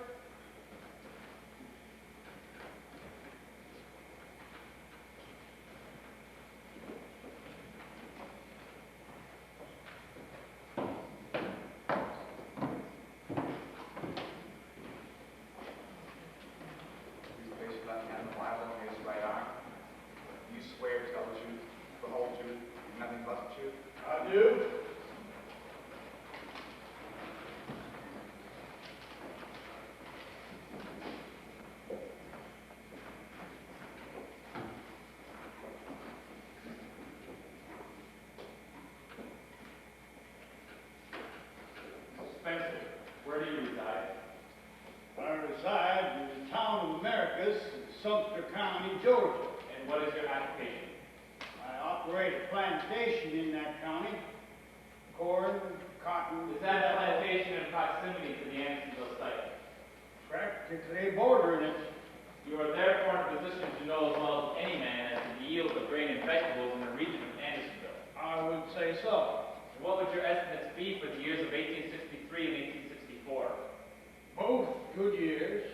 Please place your left hand on the Bible and raise your right arm. You swear to tell the truth, the whole truth, and nothing but the truth? I do. Spencer, where do you reside? I reside in the town of Americus, Sumter County, Georgia. And what is your occupation? I operate a plantation in that county. Corn, cotton. Is that plantation in proximity to the Andersonville site? Practically bordering it. You are therefore in a position to know as well as any man as to the yield of grain and vegetables in the region of Andersonville. I would say so. And what would your estimates be for the years of 1863 and 1864? Both good years.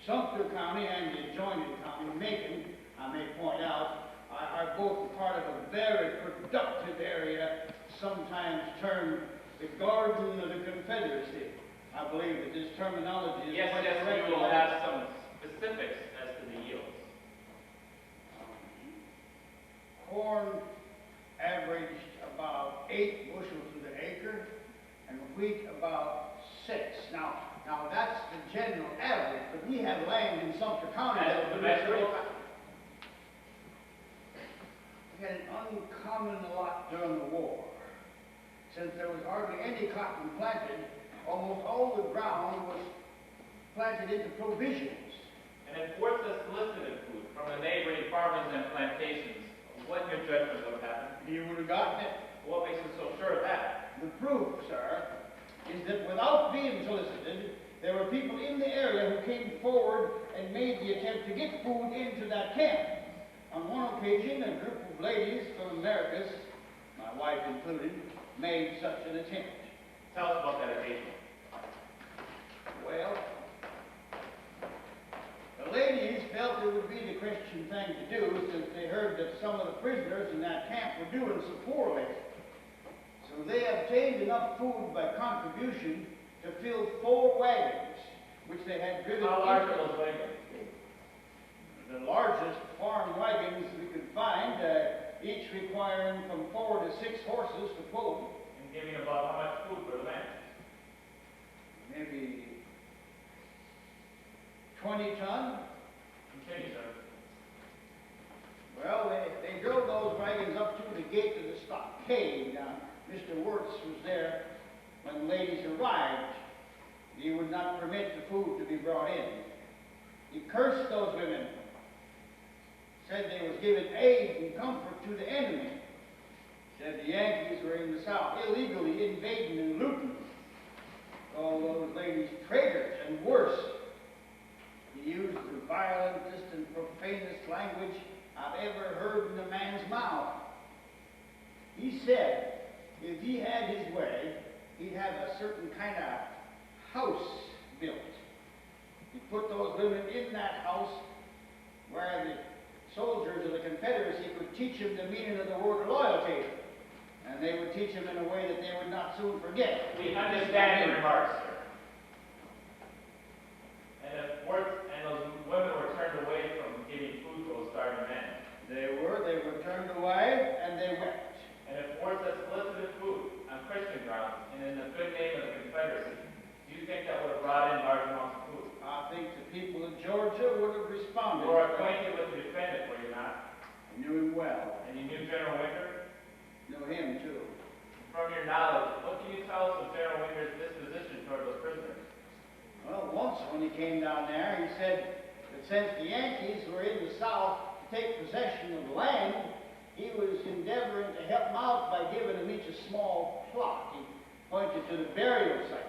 Sumter County and the adjoining county, Macon, I may point out, are both part of a very productive area, sometimes termed the Garden of the Confederacy. I believe that this terminology is Yes, quite yes, correct. we will have some specifics as to the yields. Corn averaged about 8 bushels to the acre, and wheat about 6. Now that's the general average, but we have land in Sumter County As that to the produces vegetables? We had an uncommon lot during the war. Since there was hardly any cotton planted, almost all the ground was planted into provisions. And if Fort says solicited food from the neighboring farmers and plantations, what in your judgment would have happened? He would have gotten it. What makes you so sure of that? The proof, sir, is that without being solicited, there were people in the area who came forward and made the attempt to get food into that camp. On one occasion, a group of ladies from Americus, my wife included, made such an attempt. Tell us about that occasion. Well, the ladies felt it would be the Christian thing to do since they heard that some of the prisoners in that camp were doing so poorly. So they obtained enough food by contribution to fill 4 wagons, which they had driven. How large are those wagons? The largest farm wagons we could find, each requiring from 4 to 6 horses to pull them. And giving about how much food for the man? Maybe 20 ton. Continue, sir. Well, they drove those wagons up to the gate of the stockade. Now, Mr. Wirtz was there when the ladies arrived. He would not permit the food to be brought in. He cursed those women, said they was giving aid and comfort to the enemy, said the Yankees were in the South illegally invading and looting. All those ladies traitors and worse. He used the violentest and profanest language I've ever heard in a man's mouth. He said if he had his way, he'd have a certain kind of house built. He'd put those women in that house where the soldiers of the Confederacy could teach them the meaning of the word loyalty. And they would teach them in a way that they would not soon forget. We understand your remarks, sir. And if Wirtz and those women were turned away from giving food to those starving men, They were turned away, and they wept. and if Wirtz had solicited food on Christian grounds and in the good name of the Confederacy, do you think that would have brought in large amounts of food? I think the people of Georgia would have responded. You are acquainted with the defendant, were you not? I knew him well. And you knew General Winter? Knew him, too. From your knowledge, what can you tell us of General Winter's disposition toward those prisoners? Well, once when he came down there, he said that since the Yankees were in the South to take possession of the land, he was endeavoring to help them out by giving them each a small plot. He pointed to the burial site.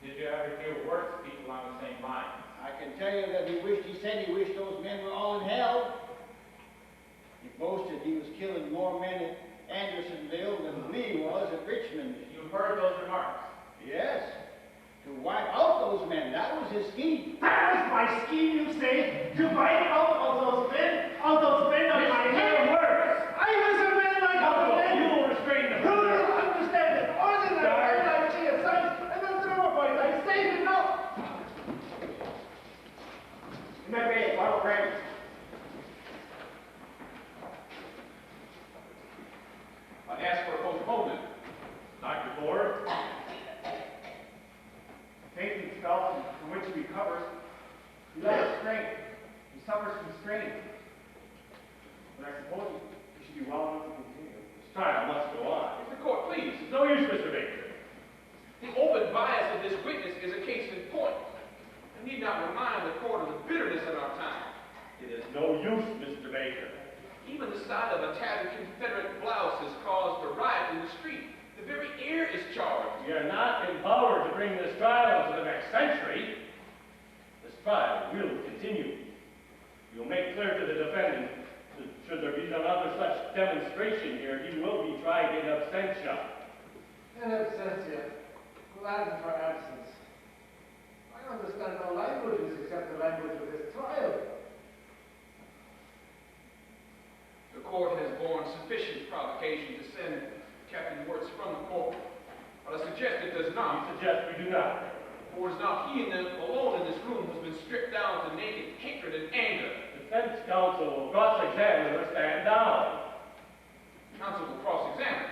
Did you ever hear Wirtz speak along the same lines? I can tell you that he said he wished those men were all in hell. He boasted he was killing more men at Andersonville than Lee was at Richmond. You heard those remarks. Yes, to wipe out those men, that was his scheme. That was my scheme, you say, to wipe out all those men of my hair works. I was a man like other men. You will restrain them. Who will understand it? More than that, I see a sight, and then throw a fight. I say enough. Maybe, Colonel Grant. I ask for a postponement. Dr. Ford? Fainting spell from which he recovers, he lacks strength. He suffers from strain. But I suppose he should be well enough to continue. This trial must go on. If the court please. It's no use, Mr. Baker. The open bias of this witness is a case in point. I need not remind the court of the bitterness in our time. It is no use, Mr. Baker. Even the sight of a tattered Confederate blouse has caused a riot in the street. The very air is charged. We are not empowered to bring this trial into the next century. This trial will continue. We will make clear to the defendant that should there be another such demonstration here, he will be tried in absentia. In absentia, Latin for absence. I understand no languages except the language of this trial. The court has borne sufficient provocation to send Captain Wirtz from the court. But I suggest it does not. We suggest we do not. For it is not he alone in this room who has been stripped down to naked hatred and anger. Defense counsel will cross-examine or stand down. Counsel will cross-examine.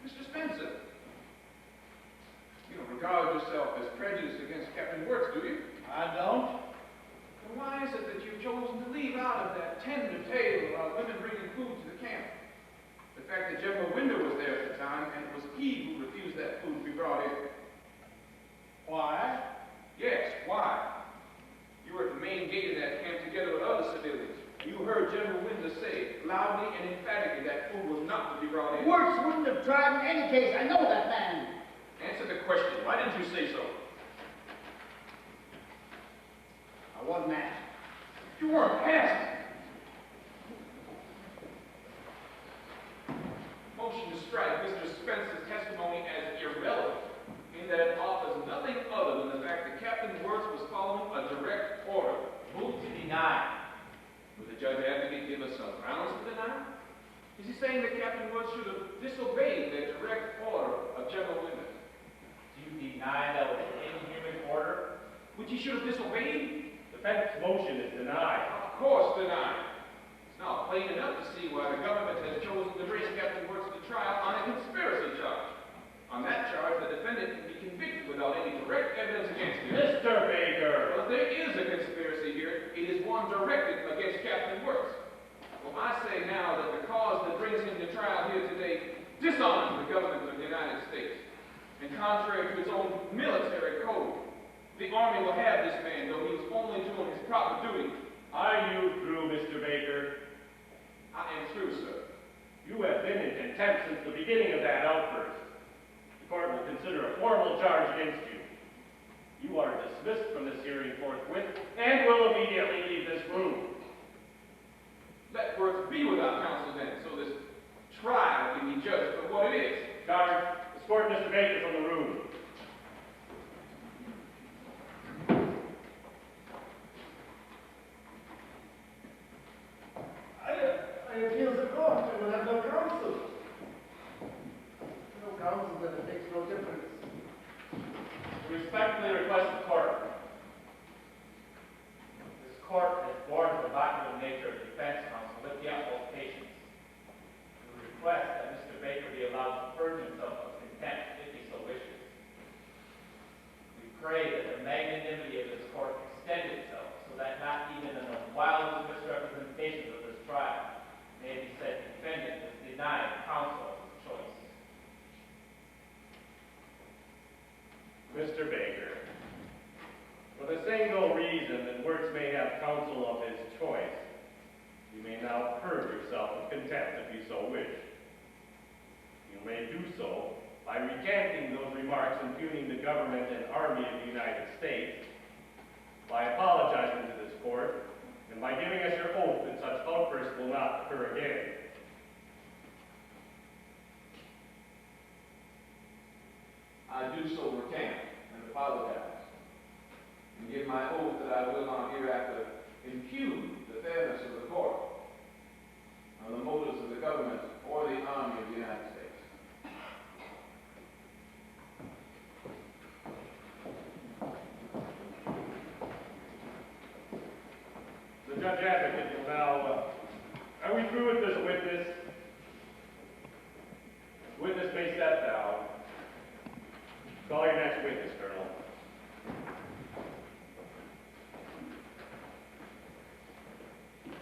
Mr. Spencer, you don't regard yourself as prejudiced against Captain Wirtz, do you? I don't. Then why is it that you've chosen to leave out of that tender tale about women bringing food to the camp? The fact that General Winder was there at the time, and it was he who refused that food to be brought in. Why? Yes, why? You were at the main gate of that camp together with other civilians. You heard General Winder say, loudly and emphatically, that food was not to be brought in. Wirtz wouldn't have tried in any case. I know that man. Answer the question. Why didn't you say so? I wasn't asked. You weren't asked. Motion to strike Mr. Spencer's testimony as irrelevant, in that it offers nothing other than the fact that Captain Wirtz was following a direct order. Move to deny. Would the judge advocate give us some grounds for denial? Is he saying that Captain Wirtz should have disobeyed the direct order of General Winder? Do you deny that was an inhuman order? Which he should have disobeyed? Defense motion is denied. Of course denied. It's now plain enough to see why the government has chosen to bring Captain Wirtz to trial on a conspiracy charge. On that charge, the defendant can be convicted without any direct evidence against him. Mr. Baker! Well, there is a conspiracy here. It is one directed against Captain Wirtz. Well, I say now that the cause that brings him to trial here today dishonors the government of the United States. And contrary to its own military code, the Army will have this man, though he was only doing his proper duty. Are you through, Mr. Baker? I am through, sir. You have been in contempt since the beginning of that outburst. The court will consider a formal charge against you. You are dismissed from this hearing forthwith and will immediately leave this room. Let Wirtz be without counsel then, so this trial can be judged for what it is. Guard, escort Mr. Baker from the room. I appeal to court. I will have no counsel. No counsel, then it makes no difference. Respectfully request the court. This court has borne the provocative nature of the defense counsel with the utmost patience. We request that Mr. Baker be allowed to purge himself of contempt if he so wishes. We pray that the magnanimity of this court extend itself so that not even in the wildest misrepresentations of this trial may it be said the defendant is denied counsel of his choice. Mr. Baker, for the single reason that Wirtz may have counsel of his choice, you may now purge yourself of contempt if you so wish. You may do so by recanting those remarks impugning the government and Army of the United States, by apologizing to this court, and by giving us your oath that such outbursts will not occur again. I do so recant and apologize, and give my oath that I will not hereafter impugn the fairness of the court, or the motives of the government or the Army of the United States. The judge advocate will now, are we through with this witness? Witness may step down. Call your next witness, Colonel.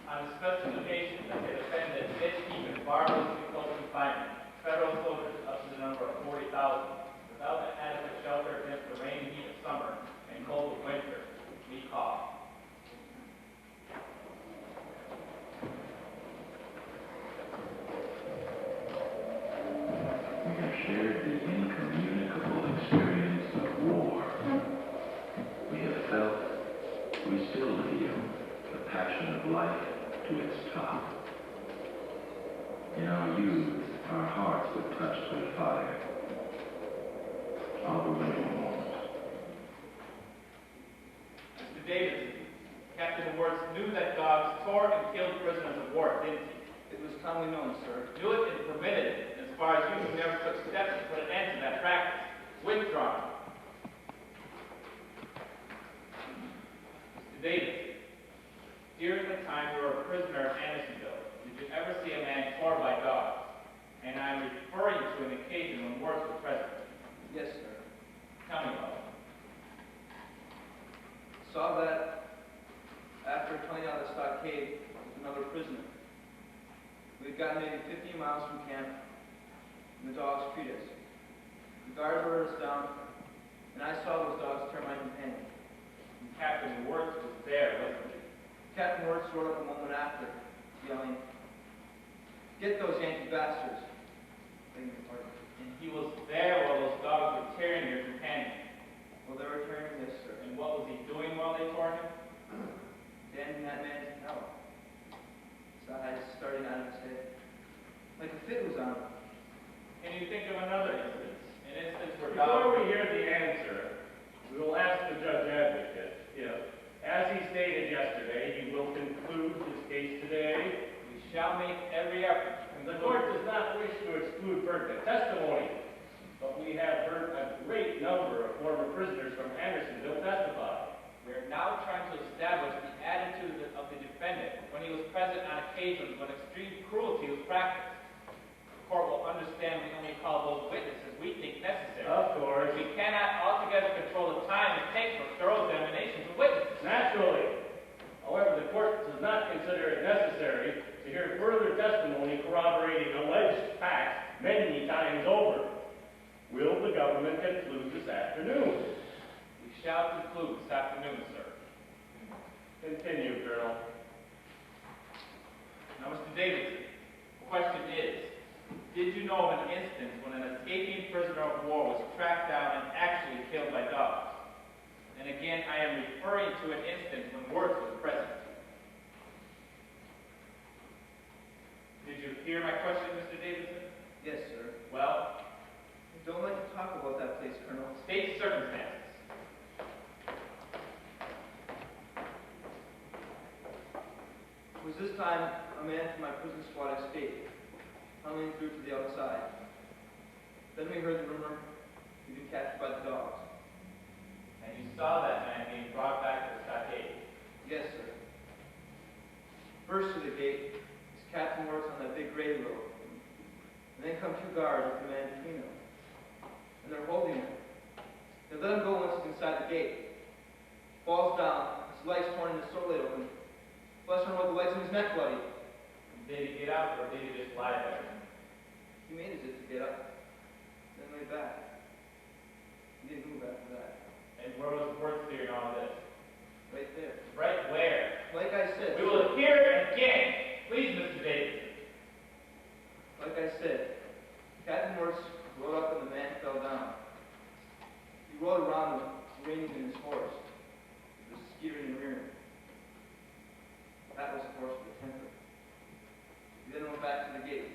On the specification that the defendant did keep in barbarously close confinement federal soldiers up to the number of 40,000 without an adequate shelter against the rain and heat of summer and cold of winter, we call. We have shared the incommunicable experience of war. We have felt, we still feel, the passion of life to its top. In our youth, our hearts were touched with fire. All the winter warmed. Mr. Davidson, Captain Wirtz knew that dogs tore and killed prisoners of war, didn't he? It was commonly known, sir. Knew it and permitted it, as far as you who never took steps to put an end to that practice. Withdrawn. Mr. Davidson, during the time you were a prisoner at Andersonville, did you ever see a man torn by dogs? And I'm referring to an occasion when Wirtz was present. Yes, sir. Tell me about it. Saw that after coming out of the stockade with another prisoner. We'd gotten maybe 15 miles from camp, and the dogs treat us. The guards ordered us down, and I saw those dogs tear my companion. And Captain Wirtz was there, wasn't he? Captain Wirtz rode up a moment after, yelling, "Get those Yankee bastards!" Begging your pardon. And he was there while those dogs were tearing your companion. Well, they were tearing him, yes, sir. And what was he doing while they tore him? Damning that man to hell. His eyes starting out of his head, like a fit was on him. Can you think of another instance? An instance where Before dogs... we hear the answer, we will ask the judge advocate if, as he stated yesterday, he will conclude his case today. We shall make every effort to The conclude. court does not wish to exclude pertinent testimony, but we have heard a great number of former prisoners from Andersonville testify. We are now trying to establish the attitude of the defendant when he was present on occasions when extreme cruelty was practiced. The court will understand we only call those witnesses we think necessary. Of course. We cannot altogether control the time it takes for thorough examinations of witnesses. Naturally. However, the court does not consider it necessary to hear further testimony corroborating alleged facts many times over. Will the government conclude this afternoon? We shall conclude this afternoon, sir. Continue, Colonel. Now, Mr. Davidson, the question is, did you know of an instance when an escaping prisoner of war was tracked down and actually killed by dogs? And again, I am referring to an instance when Wirtz was present. Did you hear my question, Mr. Davidson? Yes, sir. Well, I don't like to talk about that place, Colonel. state circumstances. It was this time a man from my prison squad escaped, tunneling through to the outside. Then we heard the rumor he'd been captured by the dogs. And you saw that man being brought back to the stockade. Yes, sir. First to the gate is Captain Wirtz on that big gray road. And then come two guards with a man between them. And they're holding him. They let him go once he's inside the gate. Falls down, his legs torn and his throat laid open. Flesh on the legs and his neck bloody. Did he get up or did he just lie there? He made as if to get up, then lay back. He didn't move after that. And where was Wirtz during all this? Right there. Right where? Like I said. We will hear it again. Please, Mr. Davidson. Like I said, Captain Wirtz rode up and the man fell down. He rode around him, reining in his horse. There was a skeeter in the rear. That was the horse of the temper. He then went back to the gate.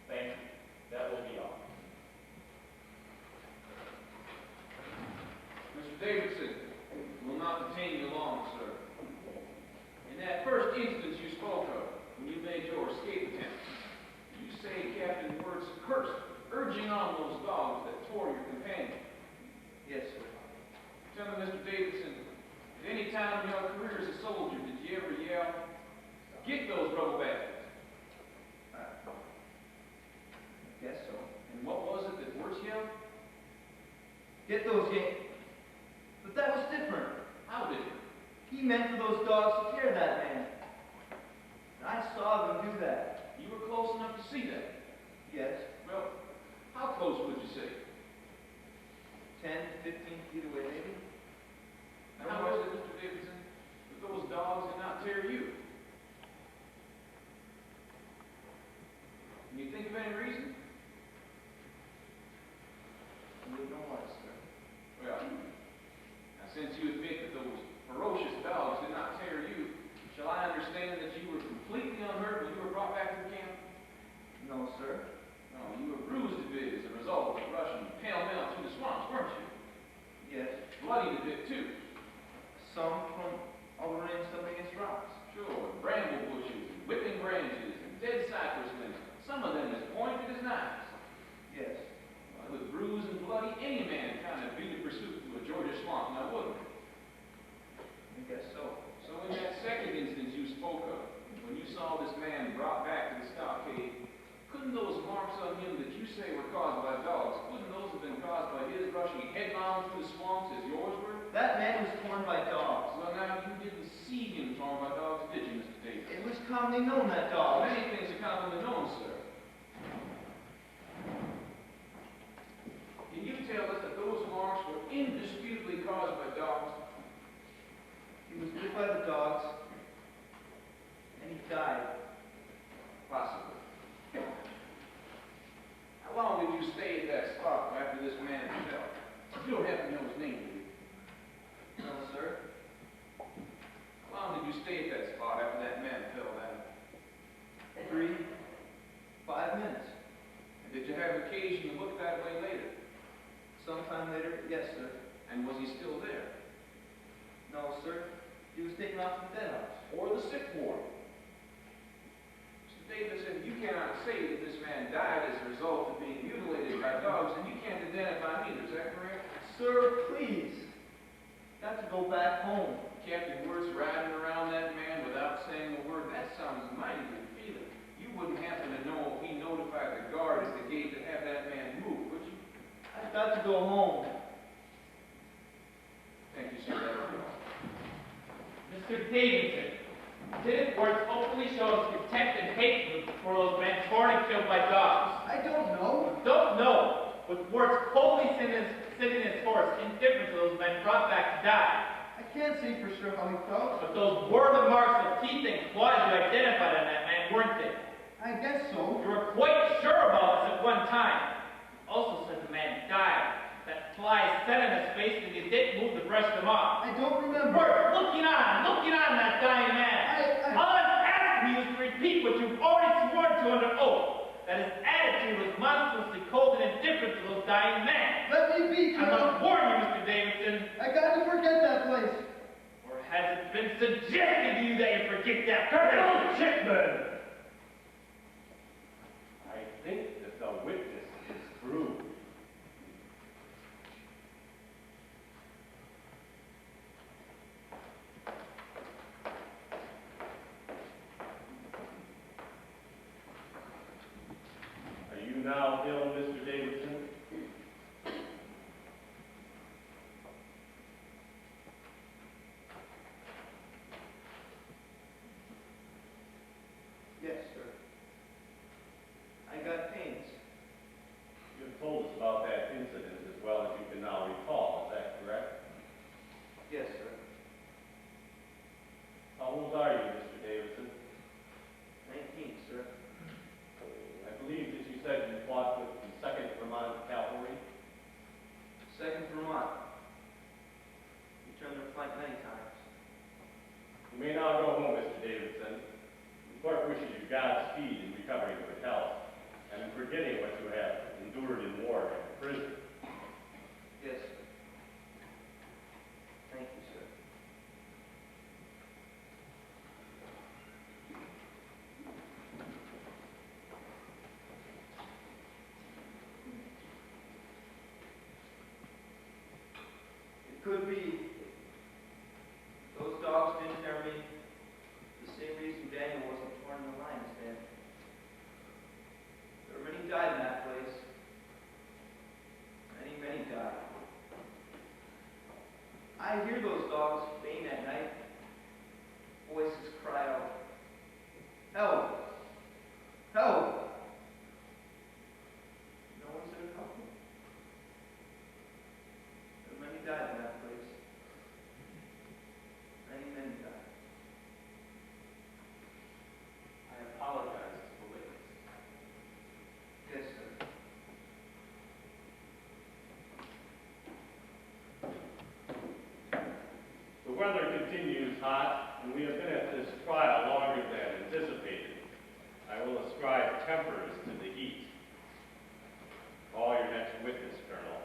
Thank you. That will be all. Mr. Davidson, will not detain you long, sir. In that first instance you spoke of, when you made your escape attempt, you say Captain Wirtz cursed, urging on those dogs that tore your companion. Yes, sir. Tell me, Mr. Davidson, at any time in your career as a soldier, did you ever yell, "Get those rebel bastards"? I guess so. And what was it that Wirtz yelled? Get those Yankees. But that was different. How did it? He meant for those dogs to tear that man. And I saw them do that. You were close enough to see that. Yes. Well, how close would you say? 10, 15 feet away, maybe. And how was it, Mr. Davidson, that those dogs did not tear you? Can you think of any reason? You would know why, sir. Well, now since you admit that those ferocious dogs did not tear you, shall I understand that you were completely unhurt when you were brought back to the camp? No, sir. No, you were bruised a bit as a result of rushing pell-mell through the swamps, weren't you? Yes. Bloodied a bit, too. Some from all running stuff against rocks. Sure, bramble bushes, and whipping branches, and dead cypress limbs. Some of them as pointed as knives. Yes. Well, with bruised and bloody, any man trying to beat a pursuit through a Georgia swamp, now wouldn't he? I guess so. So in that second instance you spoke of, when you saw this man brought back to the stockade, couldn't those marks on him that you say were caused by dogs, couldn't those have been caused by his rushing headlong through the swamps as yours were? That man was torn by dogs. Well, now, you didn't see him torn by dogs, did you, Mr. Davis? It was commonly known that dogs. Many things are commonly known, sir. Can you tell us that those marks were indisputably caused by dogs? He was bit by the dogs, and he died. Possibly. How long did you stay at that spot after this man fell? You don't happen to know his name, do you? No, sir. How long did you stay at that spot after that man fell down? 3, 5 minutes. And did you have occasion to look that way later? Sometime later, yes, sir. And was he still there? No, sir. He was taken off to the dead house. Or the sick ward? Mr. Davidson, you cannot say that this man died as a result of being mutilated by dogs, and you can't identify me, is that correct? Sir, please. Got to go back home. Captain Wirtz riding around that man without saying a word, that sounds mighty revealing. You wouldn't happen to know if he notified the guard at the gate to have that man move, would you? I've got to go home. Thank you, sir. That will be all. Mr. Davidson, didn't Wirtz openly show his contempt and hatred for those men torn and killed by dogs? I don't know. Don't know, with Wirtz coldly sitting his horse, indifferent to those men brought back to die. I can't say for sure how he felt. But those were the marks of teeth and claws you identified on that man, weren't they? I guess so. You were quite sure about this at one time. You also said the man died. That fly set in his face and you didn't move to brush them off. I don't remember. Wirtz, looking on that dying man. All I'm asking you is to repeat what you've already sworn to under oath. That his attitude was monstrously cold and indifferent to those dying men. Let me be, I Colonel. must warn you, Mr. Davidson. I got to forget that place. Or has it been suggested to you that you forget that? Colonel Chipman! I think that the witness is through. Are you now ill, Mr. Davidson? Yes, sir. I got pains. You've told us about that incident as well as you can now recall, is that correct? Yes, sir. How old are you, Mr. Davidson? 19, sir. I believe that you said you fought with the prisoner. Yes, sir. Thank you, sir. It could be those dogs didn't tear me the same reason Daniel wasn't torn in the lion's den. There were many died in that place. Many, many died. I hear those dogs baying at night. Voices cry out, "Help! Help!" No one's there to help me. There were many died in that place. Many, many died. I apologize to the witness. Yes, sir. The weather continues hot, and we have been at this trial longer than anticipated. I will ascribe tempers to the heat. Call your next witness, Colonel.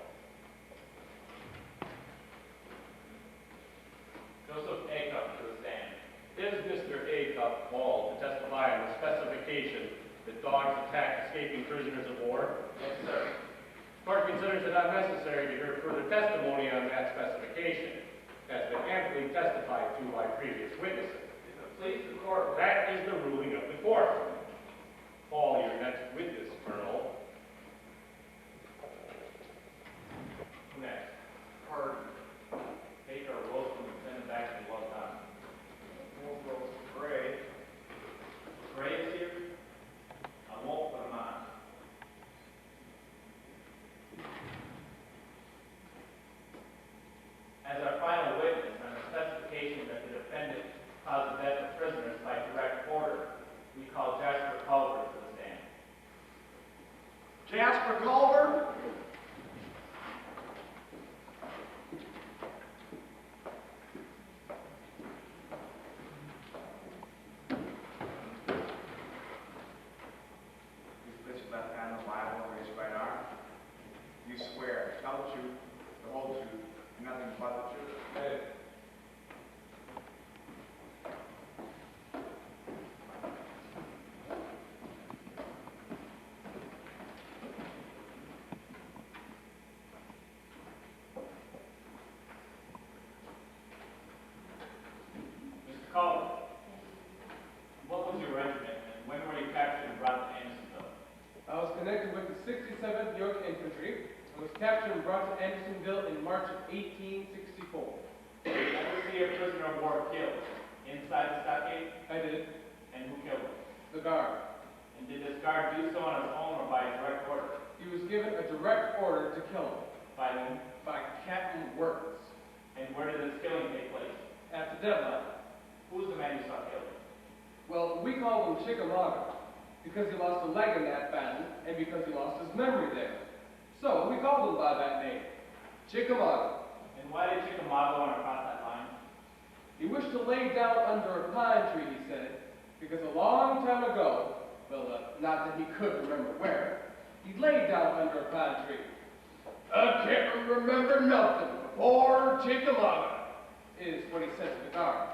Joseph A. Cup to the stand. Is Mr. A. Cup called to testify on the specification that dogs attack escaping prisoners of war? Yes, sir. Court considers it unnecessary to hear further testimony on that specification. It has been amply testified to by previous witnesses. If it please the court, That is the ruling of the court. Call your next witness, Colonel. who next? Hardy. Baker, Wilson, send it back to well done. Gray. Gray is here. I won't put him on. As our final witness on the specification that the defendant caused the death of prisoners by direct order, we call Jasper Culver to the stand. Jasper Culver? Please place your left hand on the Bible and raise your right arm. You swear to tell the truth, the whole truth, and nothing but the truth. Mr. Culver, what was your regiment and when were you captured and brought to Andersonville? I was connected with the 67th York Infantry and was captured and brought to Andersonville in March of 1864. Did you see a prisoner of war killed inside the stockade? I did. And who killed him? The guard. And did this guard do so on his own or by direct order? He was given a direct order to kill him By whom? by Captain Wirtz And where did this killing take place? at the deadline. Who was the man you saw killed? Well, we called him Chickamauga because he lost a leg in that battle and because he lost his memory there. So we called him by that name, Chickamauga. And why did Chickamauga want to cross that line? He wished to lay down under a pine tree, he said, because a long time ago, well, not that he could remember where, he laid down under a pine tree. I can't remember nothing. Poor Chickamauga, is what he said to the guard.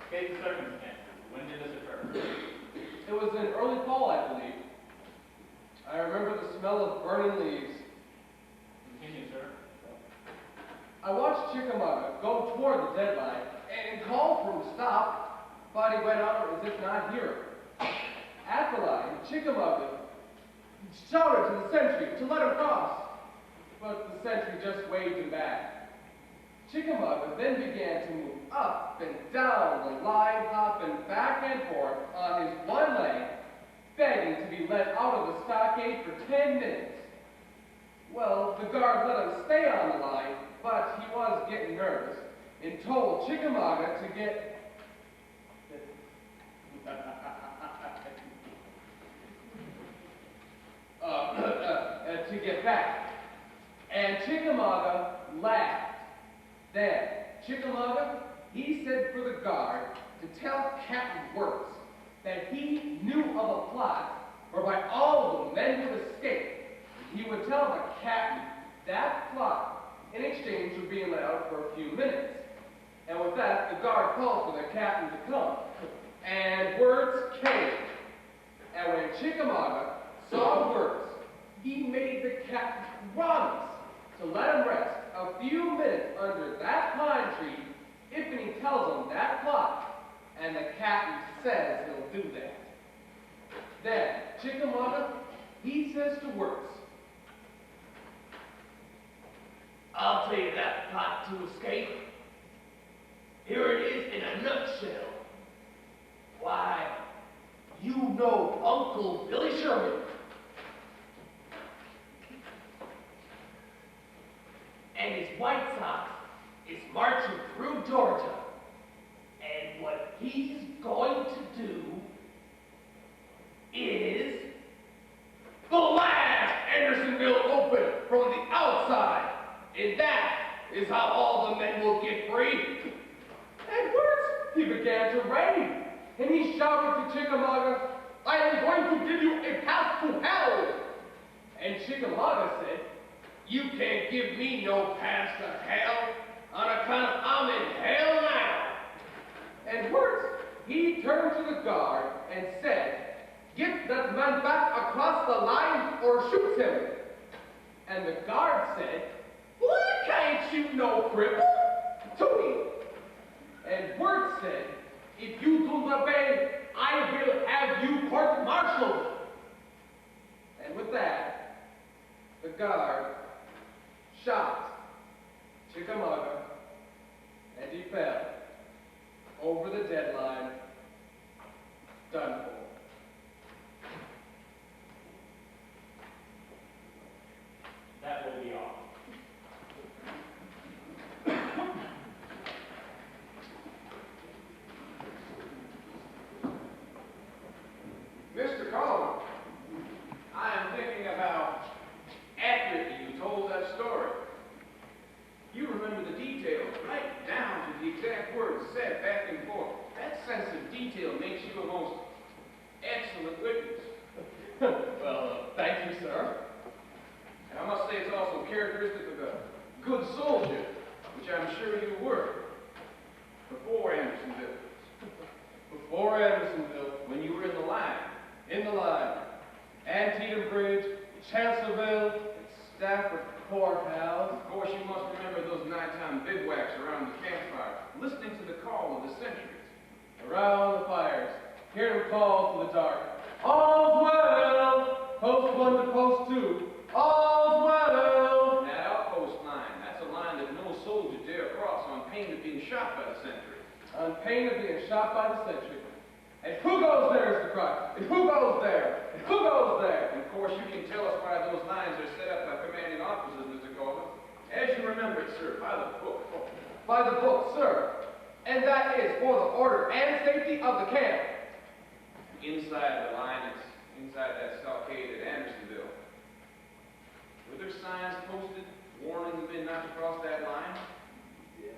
State the circumstances. When did this occur? It was in early fall, I believe. I remember the smell of burning leaves. Continue, sir. I watched Chickamauga go toward the deadline and called for him to stop, but he went on as if not hearing. At the line, Chickamauga shouted to the sentry to let him cross, but the sentry just waved him back. Chickamauga then began to move up and down the line, hopping back and forth on his one leg, begging to be let out of the stockade for 10 minutes. Well, the guard let him stay on the line, but he was getting nervous and told Chickamauga to get back. And Chickamauga laughed. Then Chickamauga, he said for the guard to tell Captain Wirtz that he knew of a plot whereby all the men would escape. he would tell the captain that clock in exchange for being let out for a few minutes. And with that, the guard called for the captain to come. And Wirtz came. And when Chickamauga saw Wirtz, he made the captain promise to let him rest a few minutes under that pine tree if he tells him that clock. And the captain says he'll do that. Then Chickamauga, he says to Wirtz, I'll tell you that plot to escape. Here it is in a nutshell. Why, you know Uncle Billy Sherman. And his White Sox is marching through Georgia. And what he's going to do is the last Andersonville Open from the outside. And that is how all the men will get free. and Wirtz, he began to rave. And he shouted to Chickamauga, I am going to give you a path to hell. And Chickamauga said, you can't give me no pass to hell on account of I'm in hell now. And Wirtz, he turned to the guard and said, get that man back across the line or shoot him. And the guard said, well, I can't shoot no cripple. Tootie. And Wirtz said, if you do the obey, I will have you court-martialed. And with that, the guard shot Chickamauga, and he fell over the deadline, done for. That will be all. Mr. Coleman, I am thinking of how accurately you told that story. You remember the details, right down to the exact words said back and forth. That sense of detail makes you a most excellent witness. Well, thank you, sir. And I must say it's also characteristic of a good soldier, which I'm sure you were, before Andersonville. Before Andersonville, When you were in the line. in the line, Antietam Bridge, Chancellorsville, Stafford Courthouse. Of course, you must remember those nighttime bivouacs around the campfire, listening to the call of the sentries. Around the fires, hear them call to the dark. All's well! Post 1 to post 2. All's well! That outpost line, that's a line that no soldier dare cross on pain of being shot by the sentry. On pain of being shot by the sentry. And who goes there is the cry. And who goes there? And who goes there? And of course, you can tell us why those lines are set up by commanding officers, Mr. Coleman. As you remember it, sir, by the book. By the book, sir. And that is for the order and safety of the camp. Inside the line, it's inside that stockade at Andersonville. Were there signs posted warning the men not to cross that line? Yeah,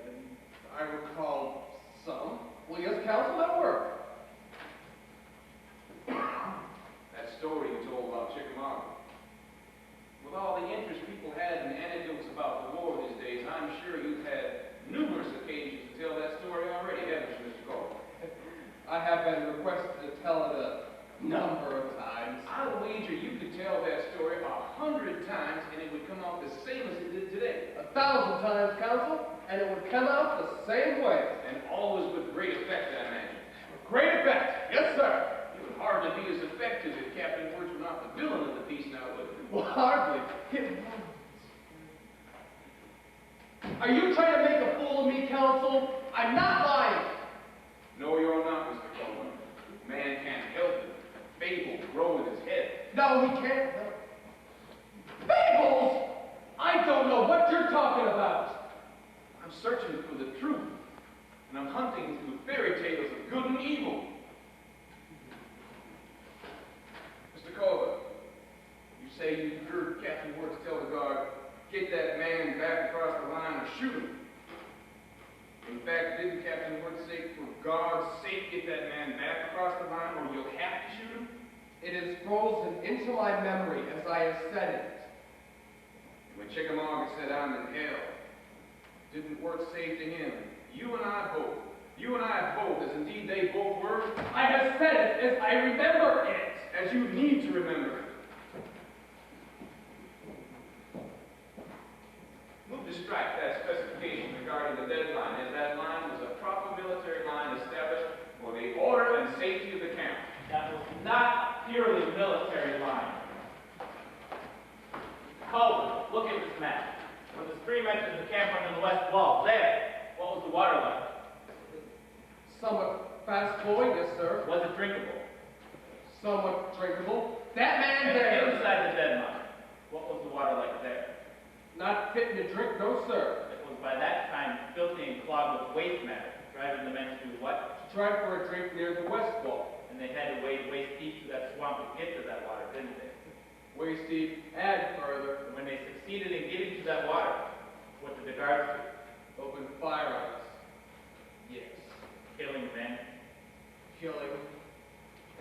I recall some. Well, yes, counsel at work. That story you told about Chickamauga. With all the interest people had in anecdotes about the war these days, I'm sure you've had numerous occasions to tell that story already, haven't you, Mr. Coleman? I have been requested to tell it a number of times. I'll wager you could tell that story 100 times and it would come out the same as it did today. 1,000 times, counsel, and it would come out the same way. And always with great effect, I imagine. Great effect. Yes, sir. It would hardly be as effective if Captain Wirtz were not the villain of the piece now, would it? Well, hardly. Are you trying to make a fool of me, counsel? I'm not lying. No, you're not, Mr. Coleman. Man can't help it. Fables grow in his head. No, he can't. Fables? I don't know what you're talking about. I'm searching for the truth, and I'm hunting through fairy tales of good and evil. Mr. Coleman, you say you heard Captain Wirtz tell the guard, get that man back across the line or shoot him. In fact, didn't Captain Wirtz say, for God's sake, get that man back across the line or you'll have to shoot him? It is frozen into my memory as I have said it. When Chickamauga said, "I'm in hell," didn't Wirtz say to him, "You and I both, as indeed they both were"? I have said it as I remember it. As you need to remember it. Move to strike that specification regarding the deadline, as that line was a proper military line established for the order and safety of the camp. That was not a purely military line. Culver, look at this map. When the stream enters the camp under the west wall, there, what was the water like? Somewhat fast flowing, yes, sir. Was it drinkable? Somewhat drinkable. That man And there, inside the deadline, what was the water like there? not fit to drink, no, sir. It was by that time filthy and clogged with waste matter, driving the men to do what? Tried for a drink near the west wall. And they had to wade waist deep through that swamp to get to that water, didn't they? Waist deep, and further, And when they succeeded in getting to that water, what did the guards do? opened fire on us. Yes. Killing men. Killing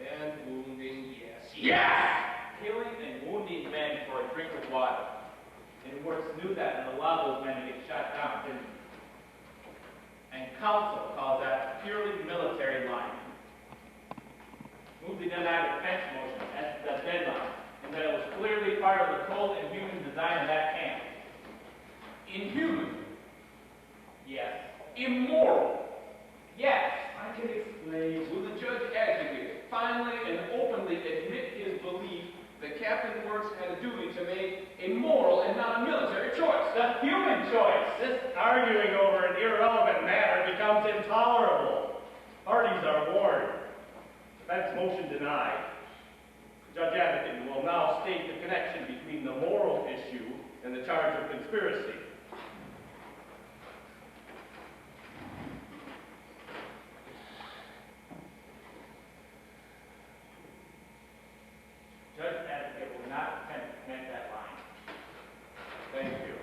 and wounding, yes. Yes! Killing and wounding men for a drink of water. And Wirtz knew that and allowed those men to get shot down, didn't he? And counsel calls that a purely military line. Move the denied defense motion as to that deadline, and that it was clearly part of the cold and human design of that camp. Inhuman. Yes. Immoral. Yes, I can explain. Will the judge advocate finally and openly admit his belief that Captain Wirtz had a duty to make a moral and not a military choice? The human choice. This arguing over an irrelevant matter becomes intolerable. Parties are warned. Defense motion denied. Judge Advocate will now state the connection between the moral issue and the charge of conspiracy. Judge Advocate will not attempt to connect that line. Thank you.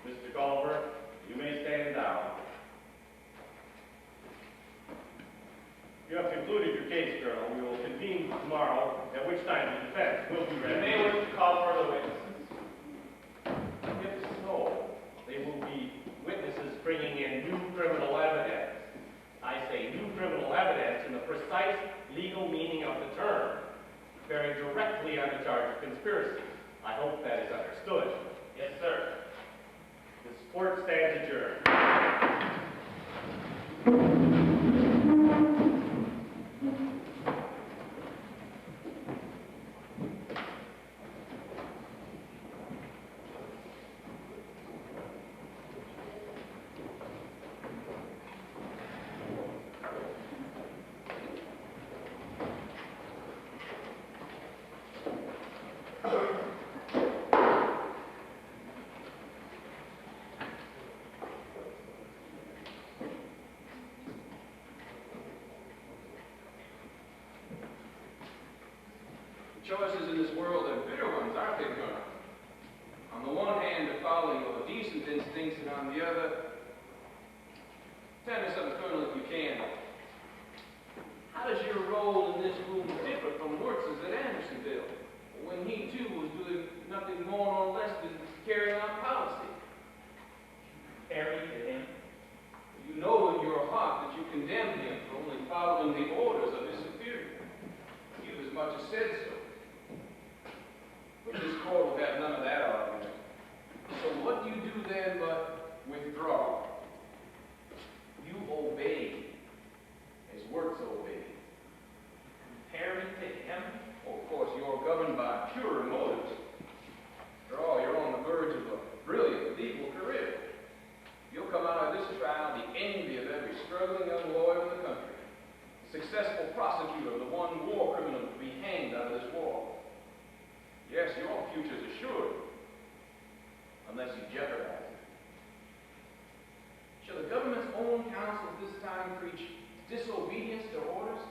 Mr. Culver, you may stand down. You have concluded your case, Colonel. We will convene tomorrow, at which time the defense will be You ready. may wish to call further witnesses. If so, they will be witnesses bringing in new criminal evidence. I say new criminal evidence in the precise legal meaning of the term, bearing directly on the charge of conspiracy. I hope that is understood. Yes, sir. This court stands adjourned. Choices in this world are bitter ones, aren't they, Colonel? On the one hand, to follow your decent instincts, and on the other, tell me something, Colonel, if you can. How does your role in this room differ from Wirtz's at Andersonville, when he too was doing nothing more nor less than carrying out policy? Harry to him. You know in your heart that you condemn him for only following the orders of his superior. You've as much as said so. But this court will have none of that argument. So what do you do then but withdraw? You obey as Wirtz obeyed. Harry to him. Of course, you're governed by purer motives. After all, you're on the verge of a brilliant legal career. You'll come out of this trial the envy of every struggling young lawyer in the country. Successful prosecutor of the one war criminal to be hanged out of this war. Yes, your future's assured, unless you jeopardize it. Shall the government's own counsel this time preach disobedience to orders?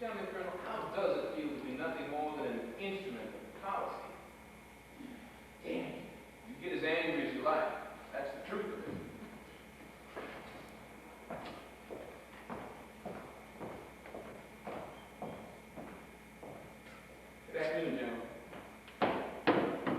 Tell me, Colonel, how does it feel to be nothing more than an instrument of policy? Damn. You get as angry as you like. That's the truth of it. Good afternoon, gentlemen.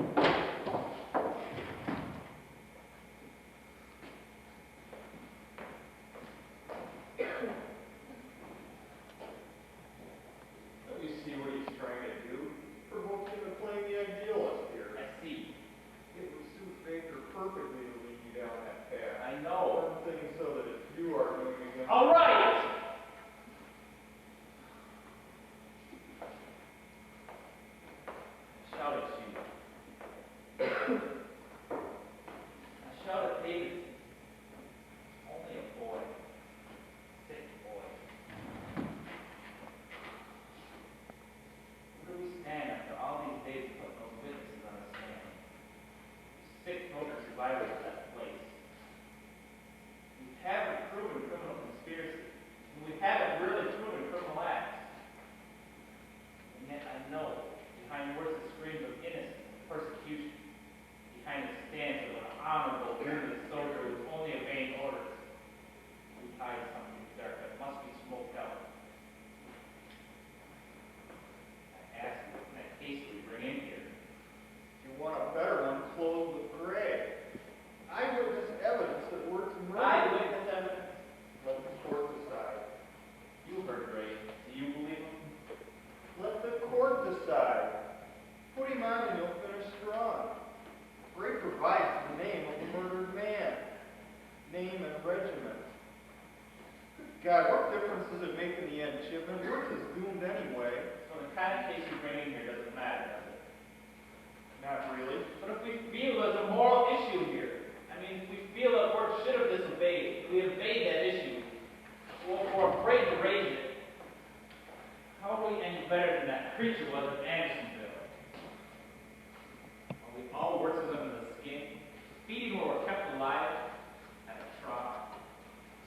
kind of case you bring in here doesn't matter, does it? Not really. But if we feel there's a moral issue here, I mean, if we feel that Work should have disobeyed, we obeyed that issue, or we're afraid to raise it, how are we any better than that creature was in Andersonville? Are we all worse under the skin? Feeding where we're kept alive at a trough.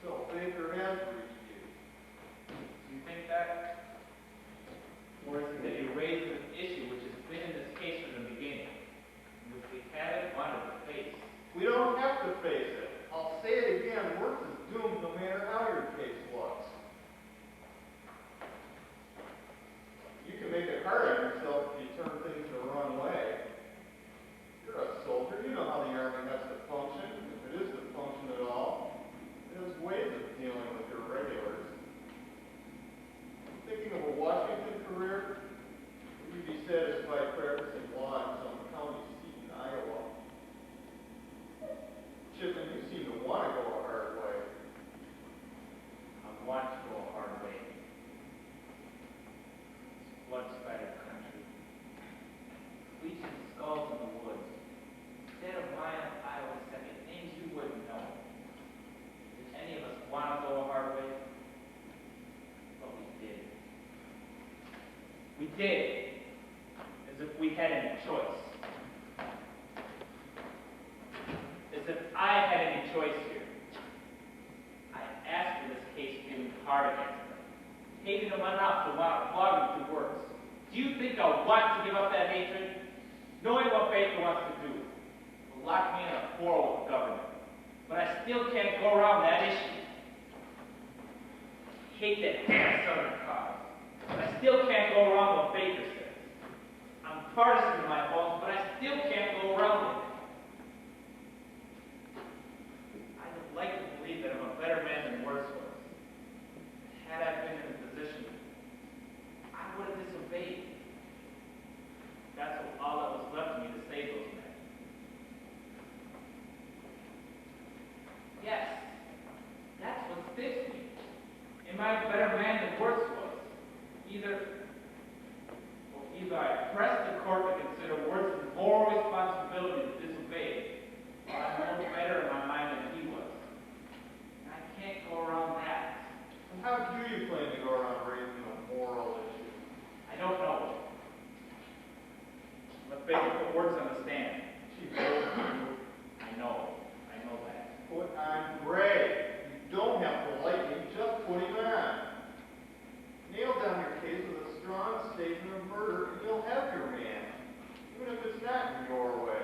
So Baker has reached you. Do you think that? Or is it that you raised an issue which has been in this case from the beginning? And if we haven't wanted to face. We don't have to face it. I'll say it again, Worth is doomed no matter how your case looks. You can make it hard on yourself if you turn things the wrong way. You're a soldier, you know how the Army has to function, if it is to function at all. There's ways of dealing with your regulars. Thinking of a Washington career? Would you be satisfied practicing law in some county seat in Iowa? Chipman, you seem to want to go a hard way. I want to go a hard way. It's blood-spattered country. Bleaching skulls in the woods. Dead of Lion, Iowa second. Names you wouldn't know. Did any of us want to go a hard way? But we did. We did. As if we had any choice. As if I had any choice here. I asked for this case to be hard against them. Hating them enough to want to flog them through words. Do you think I'll want to give up that hatred? Knowing what Baker wants to do. Will lock me in a quarrel with the government. But I still can't go around that issue. I hate that damn Southern cause. But I still can't go around what Baker says. I'm partisan to my faults, but I still can't go around it. I would like to believe that I'm a better man than Wordsworth. Had I been in a position, I would have disobeyed. That's all that was left of me to save those men. Yes, that's what sticks me. Am I a better man than Wordsworth? Either I press the court to consider Wordsworth's moral responsibility to disobey, or I'm no better in my mind than he was. And I can't go around that. And how do you plan to go around raising a moral issue? I don't know. Let Baker put words on the stand. She will. I know that. Put on Gray. You don't have to like him, just put him on. Nail down your case with a strong statement of murder, and you'll have your man, even if it's not in your way.